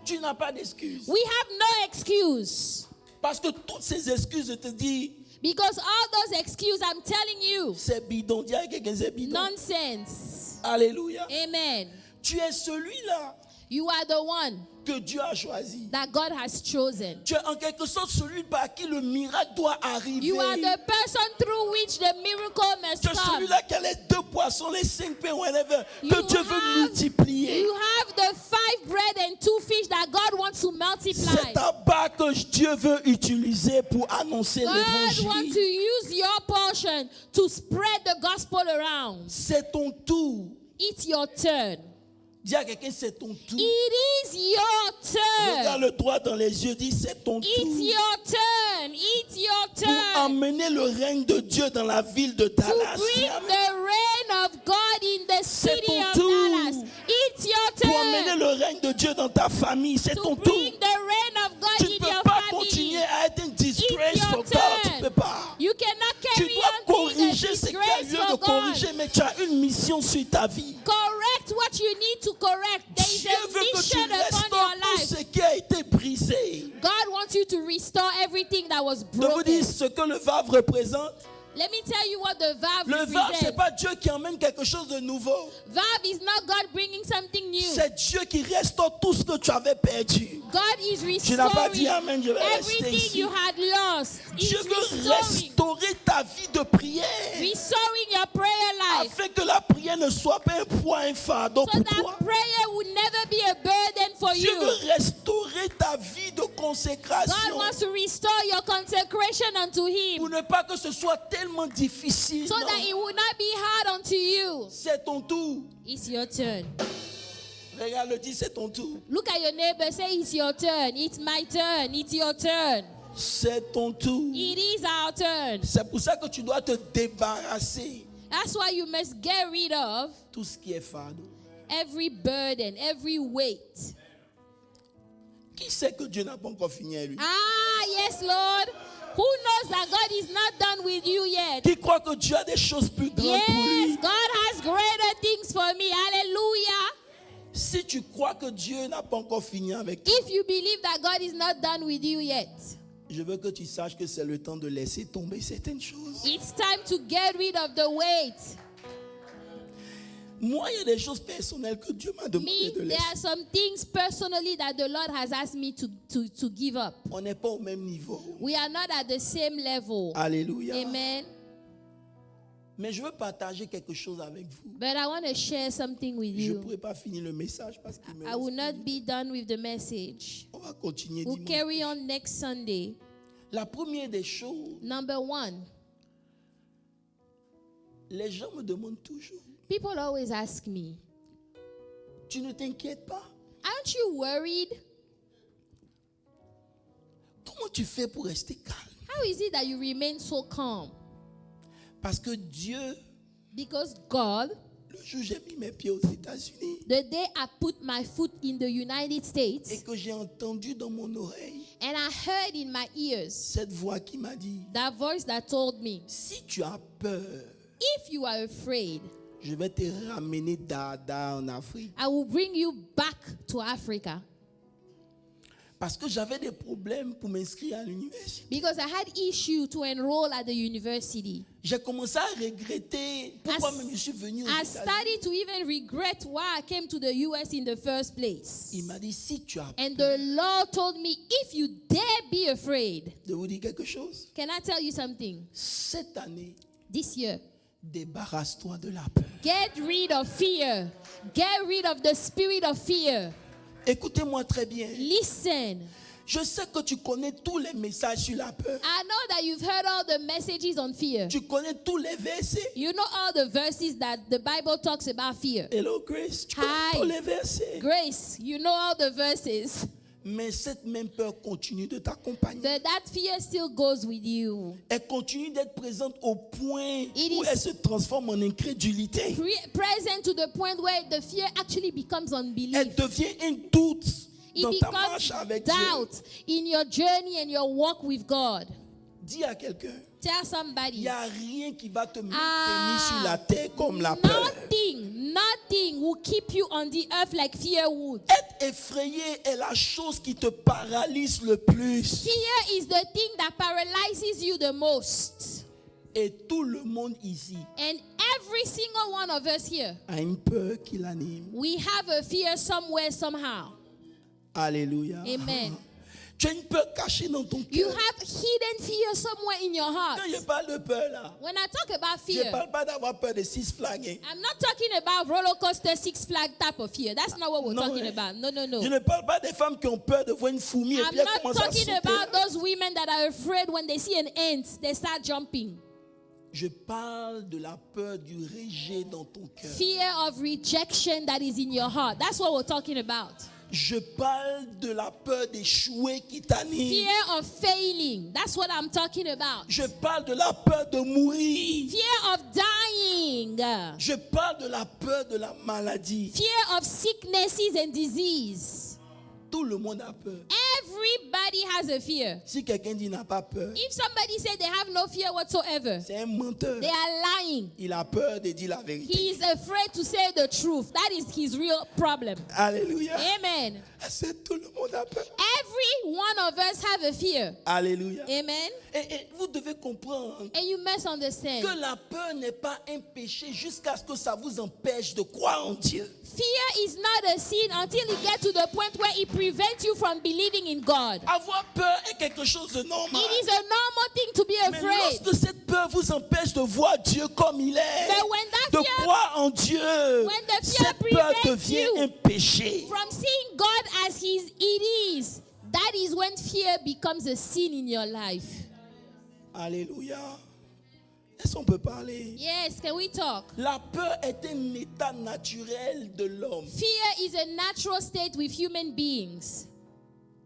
Tu n'as pas d'excuse. We have no excuse. Parce que toutes ces excuses, je te dis, Because all those excuses, I'm telling you, c'est bidon. Dis à quelqu'un, c'est bidon. nonsense. Alléluia. Amen. Tu es celui-là You are the one que Dieu a choisi. that God has chosen. Tu es en quelque sorte celui par qui le miracle doit arriver. You are the person through which the miracle must Tu es come. celui-là qui a les 2 poissons, les 5 pains, whatever, que You Dieu veut have- multiplier. You have the 5 bread and 2 fish that God wants to multiply. C'est ta que Dieu veut utiliser pour annoncer God wants to l'évangile. use your portion to spread the gospel around. C'est ton tour. It's your turn. Dis à quelqu'un, c'est ton tour. It is your turn. Regarde le droit dans les yeux, dis, c'est ton It's tour. your turn. It's your Pour turn. emmener le règne de Dieu dans la ville de To Dallas. bring Amen. the reign of God in the city ton of tour. Dallas. It's your Pour emmener turn. le règne de Dieu dans ta famille, c'est To ton tour. bring the reign of God Tu ne in peux your pas family. continuer à être une disgrace It's your for God. Tu ne turn. peux pas. You cannot Tu carry dois on being a corriger ce qu'il y a disgrace lieu de for God. corriger, mais tu as une mission sur ta vie. Correct what you need to correct. There is Dieu a veut que tu mission upon restaures your tout life. ce qui a été brisé. God wants you to restore everything that was Je vous broken. dis ce que le VAV représente. Let me tell you what the valve Le VAV, ce n'est represents. pas Dieu qui emmène quelque chose de nouveau. Valve is not God bringing something new. C'est Dieu qui restaure tout ce que tu avais perdu. God is Tu n'as pas restoring dit Amen, je vais rester everything ici. you had lost. Dieu He's veut restoring, restaurer ta vie de prière. restoring your prayer life. Afin que la prière ne soit pas un poids, un fardeau So pour that toi. prayer would never be a burden for Dieu you. veut restaurer ta vie de God consécration. wants to restore your consecration unto Pour Him ne pas que ce soit tellement difficile. so non. that it will not be hard unto you. C'est ton tour. It's your turn. Regarde, le dis, c'est ton tour. Look at your neighbor, say, it's your turn. It's my turn. It's your turn. C'est ton tour. It is our turn. C'est pour ça que tu dois te débarrasser That's why you must get rid of tout ce qui est fardeau. every burden, every weight. Qui sait que Dieu n'a pas encore fini avec lui? Ah, yes, Lord. Who knows that God is not done with you yet? Qui croit que Dieu a des choses plus grandes pour Yes, lui? God has greater things for me. Hallelujah. Si tu crois que Dieu n'a pas encore fini avec toi, If you believe that God is not done with you yet, je veux que tu saches que c'est le temps de laisser tomber certaines choses. it's time to get rid of the weight. Moi, il y a des choses personnelles que Dieu m'a demandé Me, de there laisser. are some things personally that the Lord has asked me to give up. On n'est pas au même niveau. We are not at the same level. Alléluia. Amen. Mais je veux partager quelque chose avec vous. But I want to share something with Je ne you. pourrai pas finir le message parce qu'il me I will reste not be done with the message. On va continuer We'll dimanche. carry on next Sunday. La première des choses, Number one, les gens me demandent toujours, people always ask me, tu ne t'inquiètes pas? aren't you worried? Comment tu fais pour rester calme? How is it that you remain so calm? Parce que Dieu, Because God, le jour où j'ai mis mes pieds aux États-Unis the day I put my foot in the United et States que j'ai entendu dans mon oreille and I heard in my ears cette voix qui m'a dit, that voice that told me, si tu as peur, if you are afraid, je vais te ramener Dada en Afrique. I will bring you back to Africa. Parce que j'avais des problèmes pour m'inscrire à l'université. Because I had issue to enroll at the university. J'ai commencé à regretter pourquoi As- même je suis venu aux I États-Unis. started to even regret why I came to the US in the first place. Il m'a dit, si tu as And peur, the Lord told me, if you dare be afraid, de vous dire quelque chose. can I tell you something? Cette année, This year, débarrasse-toi de la peur. get rid of fear. Get rid of the spirit of fear. Écoutez-moi très bien. Listen. Je sais que tu connais tous les messages sur la peur. I know that you've heard all the messages on fear. Tu connais tous les versets. You know all the verses that the Bible talks about fear. Hello Grace, tu connais Hi. tous les versets. Grace, you know all the verses. Mais cette même peur continue de t'accompagner. But that fear still goes with you. Elle continue d'être présente au point It où is- elle se transforme en incrédulité. Present to the point where the fear actually becomes Elle unbelief. devient un doute It dans ta becomes marche avec Dieu. doubt in your journey and your walk with God. Dis à quelqu'un, Tell il somebody. n'y a rien qui va te maintenir Ah, sur la terre comme la peur. Nothing will keep you on the earth like fear would. Être effrayé est la chose qui te paralyse le plus. Fear is the thing that paralyzes you the most. Et tout le monde ici And every single one of us here, a une peur qui l'anime. we have a fear somewhere, somehow. Alléluia. Amen. Tu as une peur cachée dans ton You cœur. have hidden fear somewhere in your heart. Quand je parle de peur là, When I talk about je ne fear, parle pas d'avoir peur de Six Flags. Hein. I'm not talking about roller coaster, Six Flag type of fear. That's not what we're No, talking eh. about. No, no, no. Je ne parle pas des femmes qui ont peur de voir une fourmi et I'm puis elles not commencent à talking sauter. about those women that are afraid when they see an ant, they start jumping. Je parle de la peur du rejet dans ton cœur. Fear of rejection that is in your heart. That's what we're talking about. Je parle de la peur d'échouer qui t'anime. Fear of failing. That's what I'm talking about. Je parle de la peur de mourir. Fear of dying. Je parle de la peur de la maladie. Fear of sicknesses and disease. Tout le monde a peur. Everybody has a fear. Si quelqu'un dit n'a pas peur, If somebody said they have no fear whatsoever, c'est un menteur. they are lying. Il a peur de dire la vérité. He is afraid to say the truth. That is his real problem. Alléluia. Amen. C'est tout le monde a peur. Every one of us have a fear. Alléluia. Amen. Et vous devez comprendre And you must understand. que la peur n'est pas un péché jusqu'à ce que ça vous empêche de croire en Dieu. Fear is not a sin until it gets to the point where it prevents you from believing in God. Avoir peur est quelque chose de normal. It is a normal thing to be Mais afraid. lorsque cette peur vous empêche de voir Dieu comme il est, But when that de fear- croire en Dieu, when the fear cette peur prevents devient you un péché. From seeing God as it is, that is when fear becomes a sin in your life. Alléluia. Est-ce qu'on peut parler? Yes, can we talk? La peur est un état naturel de l'homme. Fear is a natural state with human beings.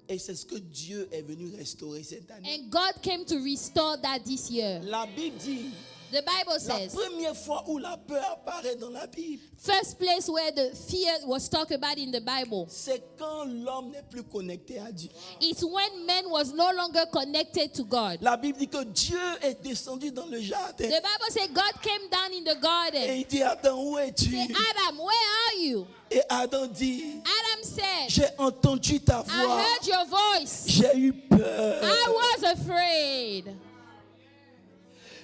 Et c'est ce que Dieu est venu restaurer cette année. And God came to restore that this year. La Bible dit, The Bible la says, première fois où la peur apparaît dans la Bible, first place where the fear was talked about in the Bible, c'est quand l'homme n'est plus connecté à Dieu. it's when man was no longer connected to God. La Bible dit que Dieu est descendu dans le jardin. The Bible says God came down in the Et garden. il dit, Adam, où es-tu? Say, Adam, where are you? Et Adam dit, Adam said, j'ai entendu ta I voix. heard your voice. J'ai eu peur. I was afraid.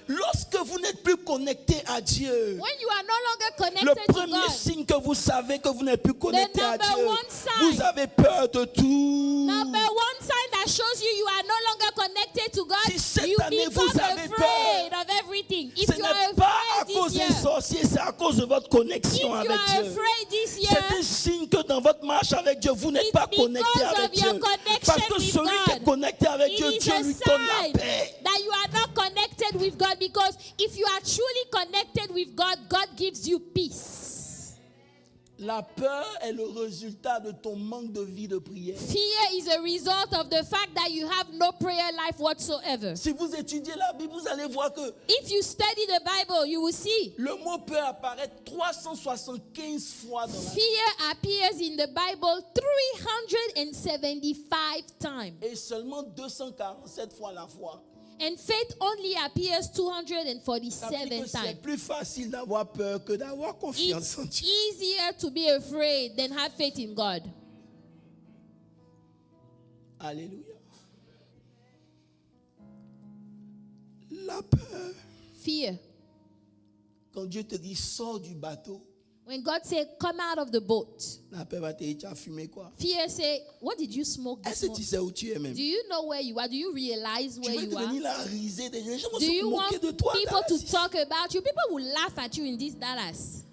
Lorsque vous n'êtes plus connecté à Dieu, when you are no longer le connected to premier God, signe que vous savez que vous n'êtes plus connecté à number Dieu, one sign. vous avez peur de tout. number one sign that shows you are no longer connected to God, Si cette you année become vous avez afraid of everything. If Ce you are n'est pas à afraid cause this des year, sorciers, c'est à cause de votre if connexion you avec are Dieu. afraid this C'est year, un signe que dans votre marche avec Dieu, vous n'êtes It's pas connecté because avec of your Dieu. connection Parce que with celui qui est God. connecté avec it Dieu, is Dieu a lui donne la sign paix. that you are not connected with God, because if you are truly connected with God, God gives you peace. La peur est le résultat de ton manque de vie de prière. Fear is a result of the fact that you have no prayer life whatsoever. Si vous étudiez la Bible, vous allez voir que If you study the Bible, you will see le mot peur apparaît 375 fois dans la Bible. fear appears in the Bible 375 times, Et seulement 247 fois la foi. and faith only appears Ça veut dire 247 que c'est times. plus facile d'avoir peur que d'avoir confiance It's en Dieu. easier to be afraid than have faith in God. Alléluia. La peur. Fear. Quand Dieu te dit sors du bateau, When God said, come out of the boat, la peur va te dire tu as fumé quoi? fear say, what did you smoke this Est-ce que tu morning? sais où tu es même? Do you know where you are? Do you realize Tu where vas you are? devenir la risée des gens. Les gens vont Do se you want moquer de toi. people to Dallas. talk about you? People will laugh at you in this Dallas.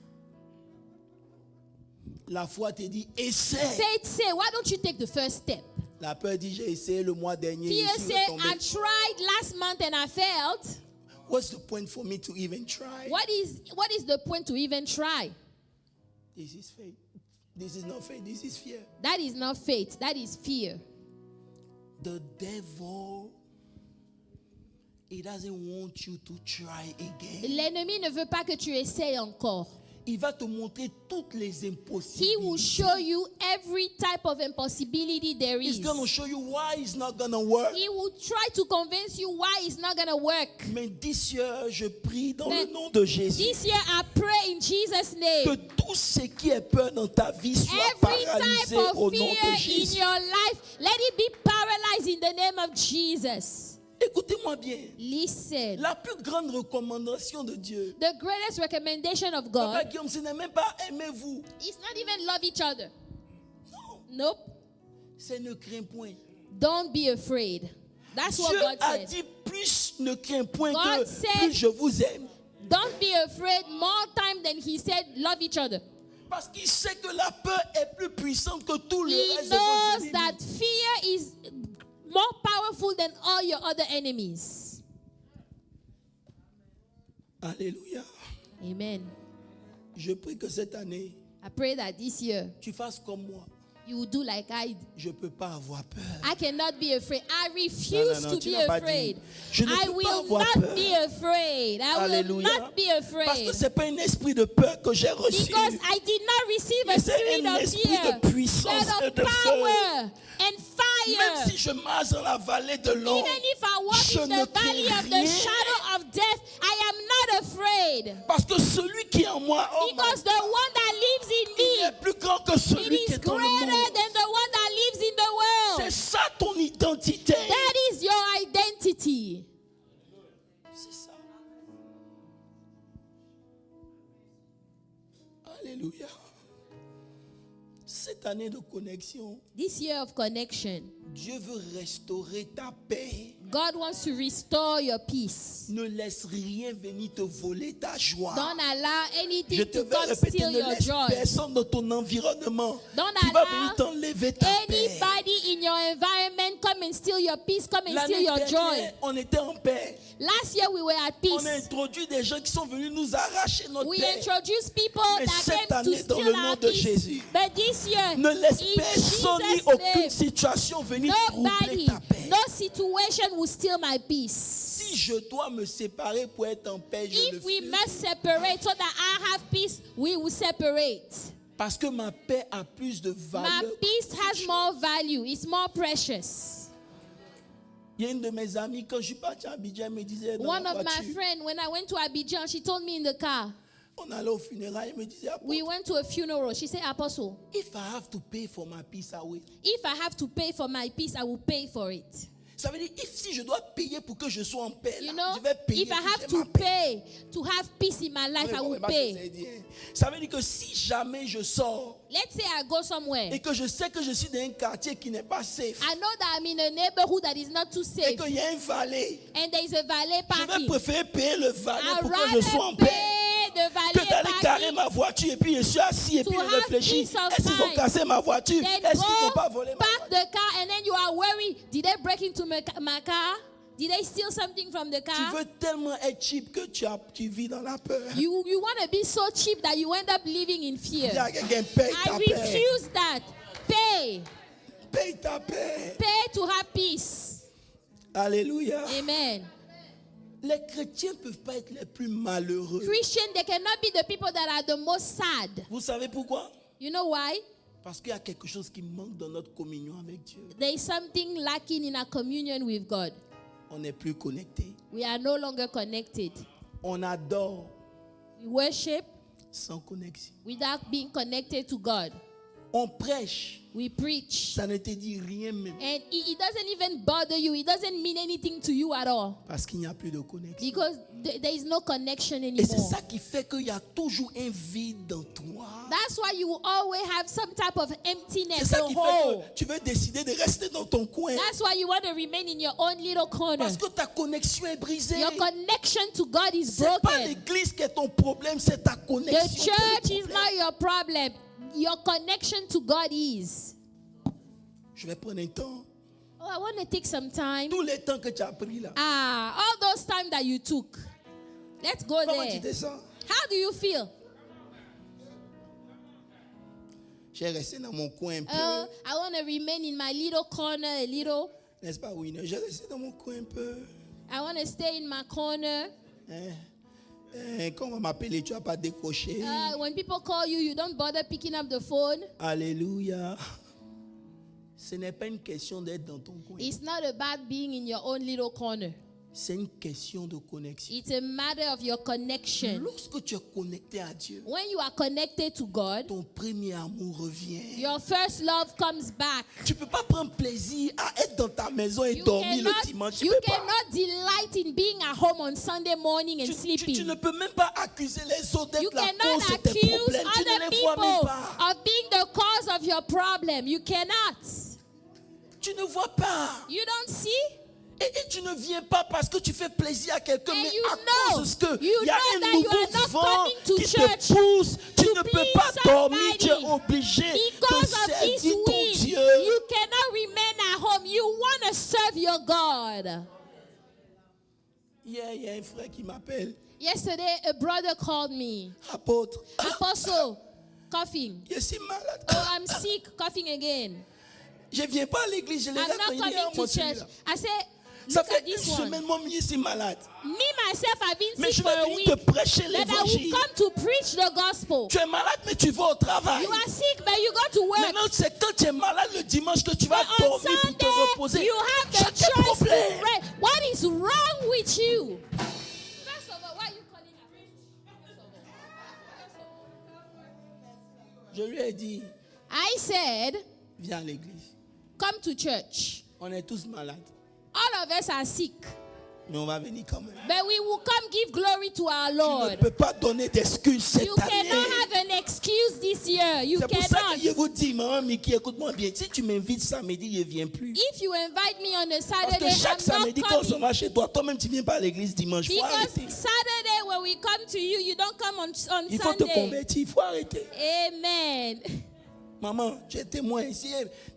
La foi te dit essaie. Faith say, why don't you take the first step? La peur dit j'ai essayé le mois dernier. Fear Je suis say, retombé. I tried last month and I failed. What's the point for me to even try? What is the point to even try? This is faith. This is not faith. This is fear. That is not faith. That is fear. The devil, he doesn't want you to try again. L'ennemi ne veut pas que tu essayes encore. Il va te montrer toutes les He impossibilités. will show you every type of impossibility there He's is. going to show you why it's not going to work. He will try to convince you why it's not going to work. Mais this year, je prie dans Mais le nom de Jésus This year I pray in Jesus' que name. tout ce qui est peur dans ta vie soit Every paralysé type au of nom fear de in Jésus. your life, let it be paralyzed in the name of Jesus. Écoutez-moi bien. Listen. La plus grande recommandation de Dieu, The greatest recommendation of Papa God Guillaume, ce n'est même pas aimez-vous. is not even love each other. Non, Nope. c'est ne crains point. Don't be afraid. That's what Dieu God a said. dit plus ne crains point God que said- plus je vous aime. Don't be afraid more time than he said love each other. Parce qu'il sait que la peur est plus puissante que tout le He reste de vos knows ennemis. that fear is more powerful than all your other enemies. Alléluia. Amen. Je prie que cette année, I pray that this year tu fasses comme moi. you will do like I did. Je ne peux pas avoir peur. I cannot be afraid. I refuse non, to tu be n'as pas afraid. dit. Je ne I peux pas will avoir not peur. be afraid. I will Alléluia. not be Parce que afraid. ce n'est pas un esprit de peur que j'ai reçu. Because I did not receive Mais a c'est spirit un of esprit fear, de puissance but et of de feu. power and Même fire. si je marche dans la vallée de l'ombre, Even if I walk je in ne the valley crains of the rien. shadow of death, I am not afraid. Parce que celui qui est en moi, oh my Because the one that lives in Il me, est plus grand que celui it qui is est dans le greater monde. than the one that lives in the C'est world. ça ton identité. That is your identity. C'est ça. Alléluia. Cette année de connexion, This year of connection, Dieu veut restaurer ta paix. God wants to restore your peace. Ne laisse rien venir te voler ta joie. Don't allow Je anything te to vais come répéter, steal ne your laisse joy. personne dans ton environnement Don't qui va allow venir t'enlever ta paix. Anybody in your environment come and steal your peace, come and steal L'année your joy. dernière, on était en paix. Last year we were at On a peace. introduit des gens qui sont venus nous arracher notre We paix. introduced people Mais that cette came to année, dans steal le nom our de peace. Jésus, But this year, Ne laisse in personne ni Jesus' aucune name, situation venir troubler nobody, ta paix. no situation will steal my peace. Si je dois me séparer pour être en paix, je le If we fais. must separate so that I have peace, we will separate. Parce que ma paix a plus de My valeur. peace has more value. It's more precious. Il y a une de mes amies, quand je suis parti à Abidjan, elle me disait dans One la of my voiture, friends, when I went to Abidjan, she told me in the car, on allait au funérail, elle me disait, we went to a funeral. She said, Apostle, if I have to pay for my peace, I will. if I have to pay for my peace, I will pay for it. Ça veut dire, si je dois payer pour que je sois en paix, You là, know, je vais payer. if I pour have que to j'ai ma paix. pay to have peace in my life, I will Ça pay. veut dire, ça veut dire que si jamais je sors Let's say I go somewhere. et que je sais que je suis dans un quartier qui n'est pas safe I know that I'm in a neighborhood that is not too et safe, qu'il y a un valet, and there is a valet je vais parking. préférer payer le valet I'd pour que je sois en rather paix pay the que valet d'aller carrer parking ma voiture et puis je suis assis et to puis je have réfléchis. peace of Est-ce qu'ils vont mind. casser ma voiture? then Est-ce qu'ils vont go pas voler ma park voiture? the car, and then you are worried. Did they break into my car? Did they steal something from the Tu car? veux tellement être cheap que tu vis dans la peur. You want to be so cheap that you end up living in fear. Dis à quelqu'un, paye I ta paix. refuse that. Pay. Paye ta paix. Pay to have peace. Alléluia. Amen. Les chrétiens ne peuvent pas être les plus malheureux. Christian, they cannot be the people that are the most sad. Vous savez pourquoi? You know why? Parce qu'il y a quelque chose qui manque dans notre communion avec Dieu. There is something lacking in our communion with God. On n'est plus connecté. We are no longer connected. On adore We worship sans connexion. without being connected to God. On prêche, We preach. ça ne te dit rien même. And it doesn't even bother you. It doesn't mean anything to you at all. Parce qu'il n'y a plus de connexion. Because there is no connection Et c'est anymore. ça qui fait qu'il y a toujours un vide dans toi. That's why you will always have some type of C'est emptiness, ça a qui hole. fait que tu veux décider de rester dans ton coin. That's why you want to remain in your own little corner. Parce que ta connexion est brisée. Your connection to God is C'est pas broken. l'église qui est ton problème, c'est ta The connexion. qui est church le is problème. not your problem. Your connection to God is. Je vais prendre un temps. Oh, I want to take some time. Tous les temps que tu as pris là. All those time that you took. Let's go Comment tu there. te sens? How do you feel? J'ai resté dans mon coin un peu. I want to remain in my little corner a little. N'est-ce pas, Winner? J'ai resté dans mon coin un peu. I want to stay in my corner. Quand on va m'appeler, tu vas pas décrocher. When people call you, you don't bother picking up the phone. Alléluia. Ce n'est pas une question d'être dans ton coin. It's not about being in your own little corner. C'est une question de connexion. It's a matter of your connection. Lorsque tu es connecté à Dieu, When you are connected to God, ton premier amour revient. your first love comes back. Tu peux pas prendre plaisir à être dans ta maison et You dormir le dimanche. Tu you peux pas. cannot delight in being at home on Sunday morning and Tu sleeping. ne peux même pas accuser les autres You d'être la cannot cause de tes accuse problèmes. Tu ne other les vois même people pas. of being the cause of your problem. You cannot. Tu ne vois pas. You don't see? Et tu ne viens pas parce que tu fais plaisir à quelqu'un, And mais you à know- cause que you il y a know that un you nouveau are not vent coming to qui church te pousse. Tu to ne peux please pas dormir. Tu es somebody. obligé de Because of this servir ton wind, Dieu. you cannot remain at home. You want to serve your God. Hier, il y a un frère qui m'appelle. Yesterday, a brother called me. Apôtre, Apostle, coughing. je suis malade. Oh, I'm sick, coughing again. Je ne viens pas à l'église. Je les I'm ai not réunis coming à to mon church. celui-là. I said, Ça look fait at une this one. semaine, moi, je suis malade. Me, myself, I've been Mais sick je for vais a venir week. te prêcher That I will l'évangile. come to preach the gospel. Tu es malade, mais tu vas au travail. You are sick, but you go to work. Maintenant, c'est quand tu es malade le dimanche que tu vas But on dormir pour te Sunday, reposer. you have the Chaque church to problème. rest. What is wrong with you? First of all, why are you calling Je lui ai dit, I said, viens à l'église. come to church. On est tous malades, All of us are sick. mais on va venir quand même. But we will come give glory to our Tu ne Lord. peux pas donner d'excuses cette You année. cannot have an excuse this year. You C'est pour ça que je cannot. vous dis, maman Mickey, écoute-moi bien. Si tu m'invites samedi, je ne viens plus. If you invite me on a Parce Saturday, que chaque I'm samedi, not quand on se coming. va chez toi, toi-même, tu ne viens pas à l'église dimanche. Il faut Because arrêter. Saturday, when we come to you, you don't come on Il faut te Sunday. convertir. Il faut arrêter. Amen. Maman, tu es témoin ici.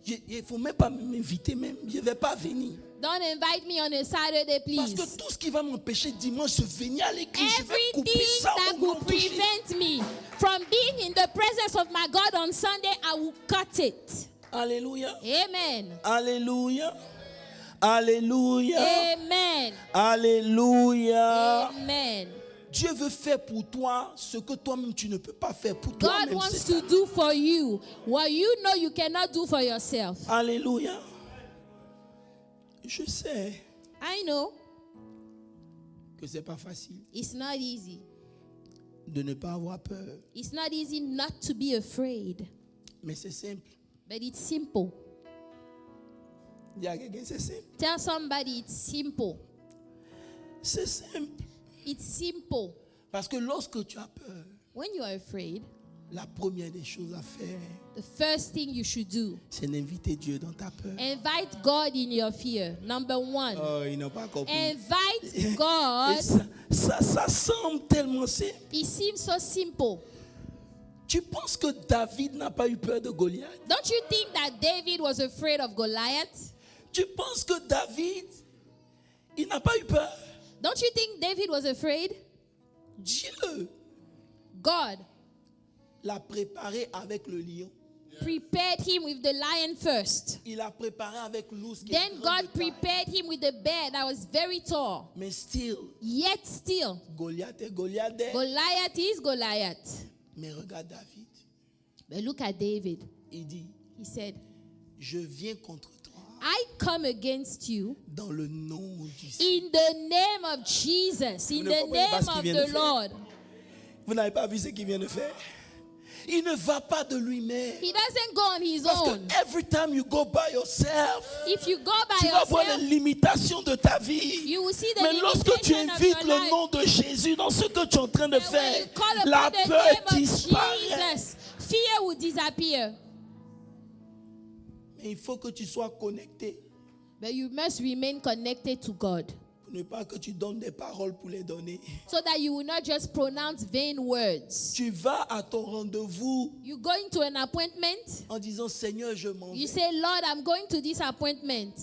Il ne faut même pas m'inviter. Même. Je ne vais pas venir. Don't invite me on a Saturday, Parce please. que tout ce qui va m'empêcher dimanche de venir à l'église, je vais couper Everything ça that au nom will de Jésus. prevent me from being in the presence of my God on Sunday, I will cut it. Alléluia. Amen. Alléluia. Alléluia. Amen. Alléluia. Amen. Dieu veut faire pour toi ce que toi-même tu ne peux pas faire pour God toi-même. wants cette to année. do for you what you know you cannot do for yourself. Alléluia. Je sais I know que c'est pas facile it's not easy. de ne pas avoir peur, It's not easy not to be afraid, mais c'est simple. but it's simple. Dis à quelqu'un, c'est simple. Tell somebody it's simple. C'est simple. It's simple. Parce que lorsque tu as peur, When you are afraid, la première des choses à faire, the first thing you should do, c'est d'inviter Dieu dans ta peur. invite God in your fear. Number one. Oh, ils n'ont pas compris. Invite Et God. ça semble tellement simple. It seems so simple. Tu penses que David n'a pas eu peur de Goliath? Don't you think that David was afraid of Goliath? Tu penses que David, il n'a pas eu peur? Don't you think David was afraid? Dieu God l'a préparé avec le lion. prepared him with the lion first. Il a préparé avec l'ours qui est Then grand de God taille. prepared him with the bear that was very tall. Mais still, Yet still, Goliath est Goliath. Goliath is Goliath. Mais regarde David. But look at David. Il dit, He said, je viens contre toi I come against you dans le nom du Seigneur. in the name of Jesus, in ne the comprenez pas name ce qu'il of vient de the faire. Lord. Vous n'avez pas vu ce qu'il vient de faire? Il ne va pas de lui-même. He doesn't go on his Parce own. que every time you go by yourself, If you go by tu vas voir les yourself, limitations de ta vie. you will see the Mais lorsque tu limitation of invites your le life. nom de Jésus dans ce que tu es en train de And when faire, you call upon la the peur name of disparaît. Jesus, fear will disappear. Mais il faut que tu sois connecté. But you must remain connected to God Pour ne pas que tu donnes des paroles pour les donner. so that you will not just pronounce vain words. Tu vas à ton rendez-vous You go into an appointment, en disant Seigneur, je m'en you vais. say, Lord, I'm going to this appointment.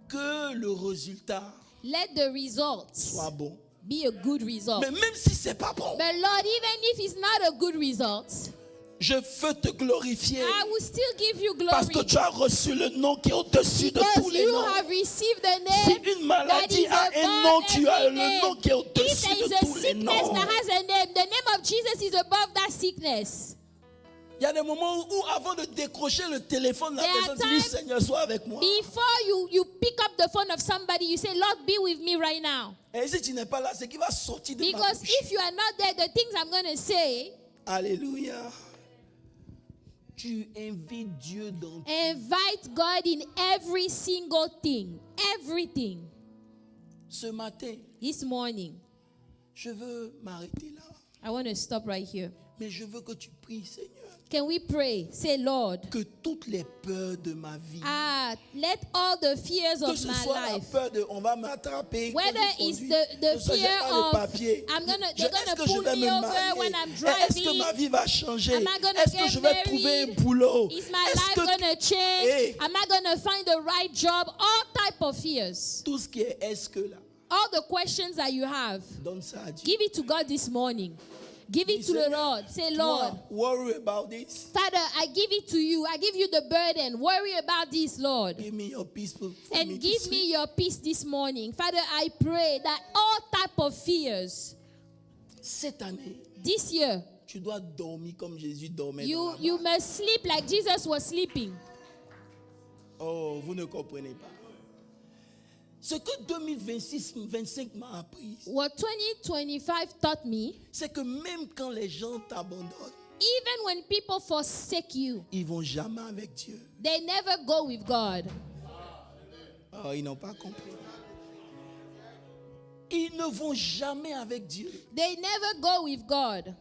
Que le résultat Let the results soit bon. be a good result. Mais même si c'est pas bon, But Lord, even if it's not a good result, je veux te glorifier. I will still give you Parce que glory tu as reçu le nom qui est au-dessus de tous because les you noms. have received the Si name une that maladie is a un nom, above tu as every le name. nom qui est If au-dessus there is de a tous les sickness noms. that has a name, the name of Jesus is above that sickness. Il y a des moments où avant de décrocher le téléphone, la There are personne dit times- Seigneur, sois avec moi. Before you pick up the phone of somebody, you say, Lord, be with me right now. Et si tu n'es pas là, c'est qui va sortir de ma Because bouche. if you are not there, the things I'm going to say, Alléluia. Tu invites Dieu dans tout. invite God in every single thing. Everything. Ce matin, This morning, je veux m'arrêter là. I want to stop right here. Mais je veux que tu pries, Seigneur, Can we pray? Say, Lord, que toutes les peurs de ma vie, let all the fears que of ce my soit la life, peur de on va m'attraper, que whether je it's conduis, the que ce soit j'ai fear pas de of papier, they're est-ce gonna que je pull vais me me over marier, when I'm est-ce que driving? ma vie va changer, Am I gonna est-ce que get je vais trouver un married? boulot, Is my est-ce life que gonna change? Hey. Am I gonna find the right job? All type of fears. tout ce qui est est-ce que là, All the questions that you have, donne ça à Dieu. give it to God this morning. Give it to the Lord. Say, Lord, Toi, worry about this. Father, I give it to you. I give you the burden. Worry about this, Lord. Give me your peace for me And to give sleep. me your peace this morning. Father, I pray that all type of fears Cette année, this year, tu dois dormir comme Jésus dormait dans la you barque. must sleep like Jesus was sleeping. Oh, vous ne comprenez pas. Ce que 2026-25 m'a appris, What 2025 taught me, c'est que même quand les gens t'abandonnent, even when people forsake you, ils vont jamais avec Dieu. they never go with God. Oh, ils n'ont pas compris. Ils ne vont jamais avec Dieu. They never go with God.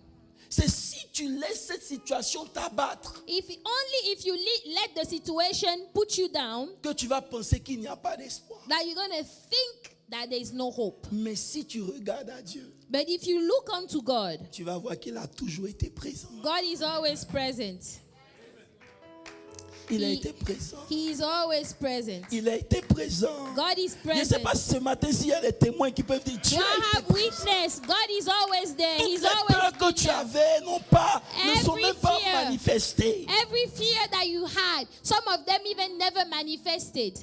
C'est si tu laisses cette situation t'abattre Only if you let the situation put you down, que tu vas penser qu'il n'y a pas d'espoir. that you're going to think that there is no hope. Mais si tu regardes à Dieu, But if you look unto God, tu vas voir qu'il a toujours été présent. God is always present. Il a été présent. He is always present. Il a été présent. God is Je ne sais present. pas si ce matin s'il y a des témoins qui peuvent dire Dieu Do a I été have présent. witness? God is always there. Toutes He's les always peurs que tu there. avais ne sont Every même pas fear. manifestées. Every fear that you had, some of them even never manifested.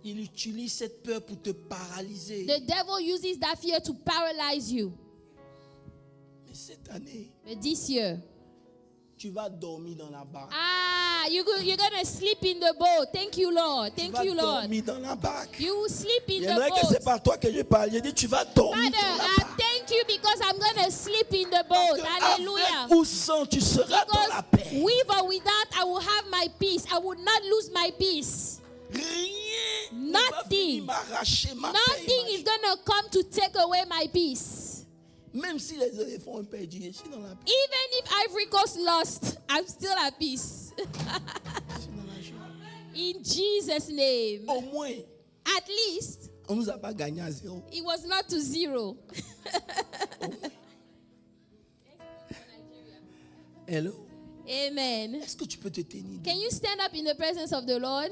Il utilise cette peur pour te paralyser. The devil uses that fear to paralyze you. Mais cette année, But this year, tu vas dormir dans la barque. you're going to sleep in the boat. Thank you, Lord. Tu Thank vas you, Lord. dormir dans la barque. You will sleep in Il y the en a que c'est boat. pas toi que je parle. Je dis tu vas dormir Father, dans la I barque. thank you because I'm going to sleep in the Parce boat. que Hallelujah. avec ou sans, tu seras dans la Because paix. with or without, I will have my peace. I will not lose my peace. rien ne va venir Nothing. m'arracher ma paix. Nothing is going to come to take away my peace. Même si les éléphants ont perdu, je suis dans la paix. Even if Ivory Coast lost, I'm still at peace. Je suis dans la joie. In Jesus' name. Au moins, At least, on ne nous a pas gagné à zéro. it was not to zero. Au moins. Hello? Amen. Est-ce que tu peux te tenir? Can you stand up in the presence of the Lord?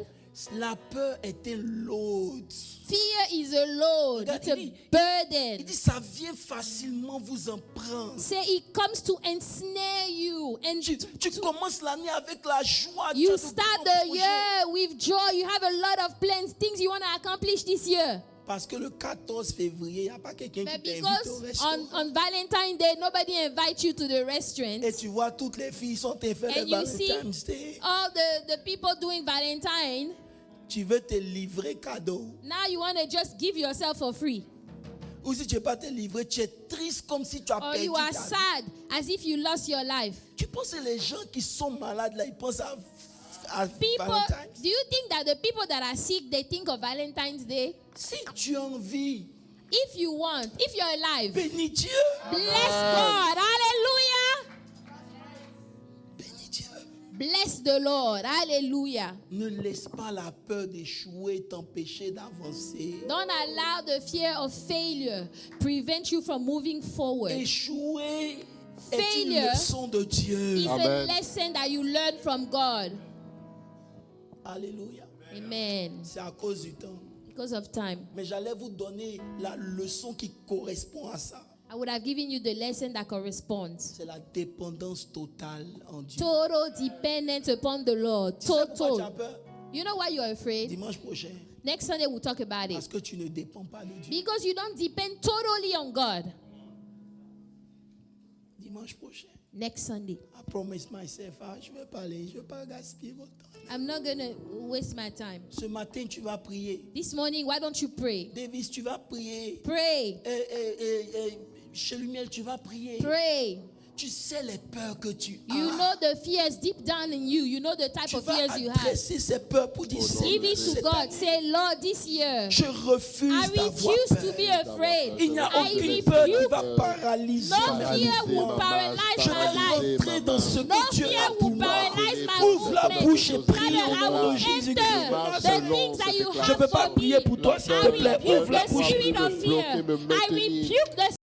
La peur est un load. Fear is a load. It's a Il burden. dit, ça vient facilement vous en prendre. Say it comes to ensnare you. And Tu commences l'année avec la joie. tu you as de start grands the projets. year with joy. You have a lot of plans, things you want to accomplish this year. Parce que le 14 février, il n'y a pas quelqu'un qui But t'invite au because restaurant. on Valentine's Day, nobody invites you to the restaurant. Et tu vois, toutes les filles sont en train de faire And le you see Valentine's Day. all the people doing Valentine. Tu veux te livrer cadeau. Now you want to just give yourself for free. Ou si tu ne veux pas te livrer, tu es triste comme si tu as Or perdu you are ta vie. sad as if you lost your life. Tu penses que les gens qui sont malades, là, ils pensent à People, Valentine's? do you think that the people that are sick, they think of Valentine's Day? Si tu as envie, If you want, if you're alive, bénis Dieu. bless God. Hallelujah. Bénis Dieu. Bless the Lord. Hallelujah. Ne laisse pas la peur d'échouer t'empêcher d'avancer. Don't allow the fear of failure prevent you from moving forward. Échouer est une Failure leçon de Dieu. It's a Amen. lesson that you learn from God. Alléluia. Amen. C'est à cause du temps. Because of time. Mais j'allais vous donner la leçon qui correspond à ça. I would have given you the lesson that corresponds. C'est la dépendance totale en Dieu. Total dependence upon the Lord. Tu sais pourquoi tu as Total. peur? You know why you're afraid? Dimanche prochain. Next Sunday we'll talk about Parce it. que tu ne dépends pas de Dieu. Because you don't depend totally on God. Dimanche prochain. Next Sunday. I promise myself, je vais pas aller, je vais pas gaspiller votre temps. I'm not going to waste my time. Ce matin, tu vas prier. This morning, why don't you pray? Davis, tu vas prier. Pray. Chez Lumiel, tu vas prier. Pray. Tu sais les peurs que tu as. You know the fears deep down in you. You know the type Tu of vas fears you have. adresser ces peurs pour dire, Give it to cette God. année, Say, Lord, this year, je refuse I d'avoir refuse to peur. be afraid. Il n'y a I aucune peur qui rebuke. va paralyser No ma fear vie. will paralyze Je my vais life. rentrer dans ce No que Dieu fear a pour will moi. paralyze my Ouvre la movement. bouche et prie Father, au I nom will de Jésus-Christ. enter the things that you Je ne have peux pas for prier me. pour toi, s'il I te plaît. rebuke Ouvre la the bouche. spirit of fear. I rebuke the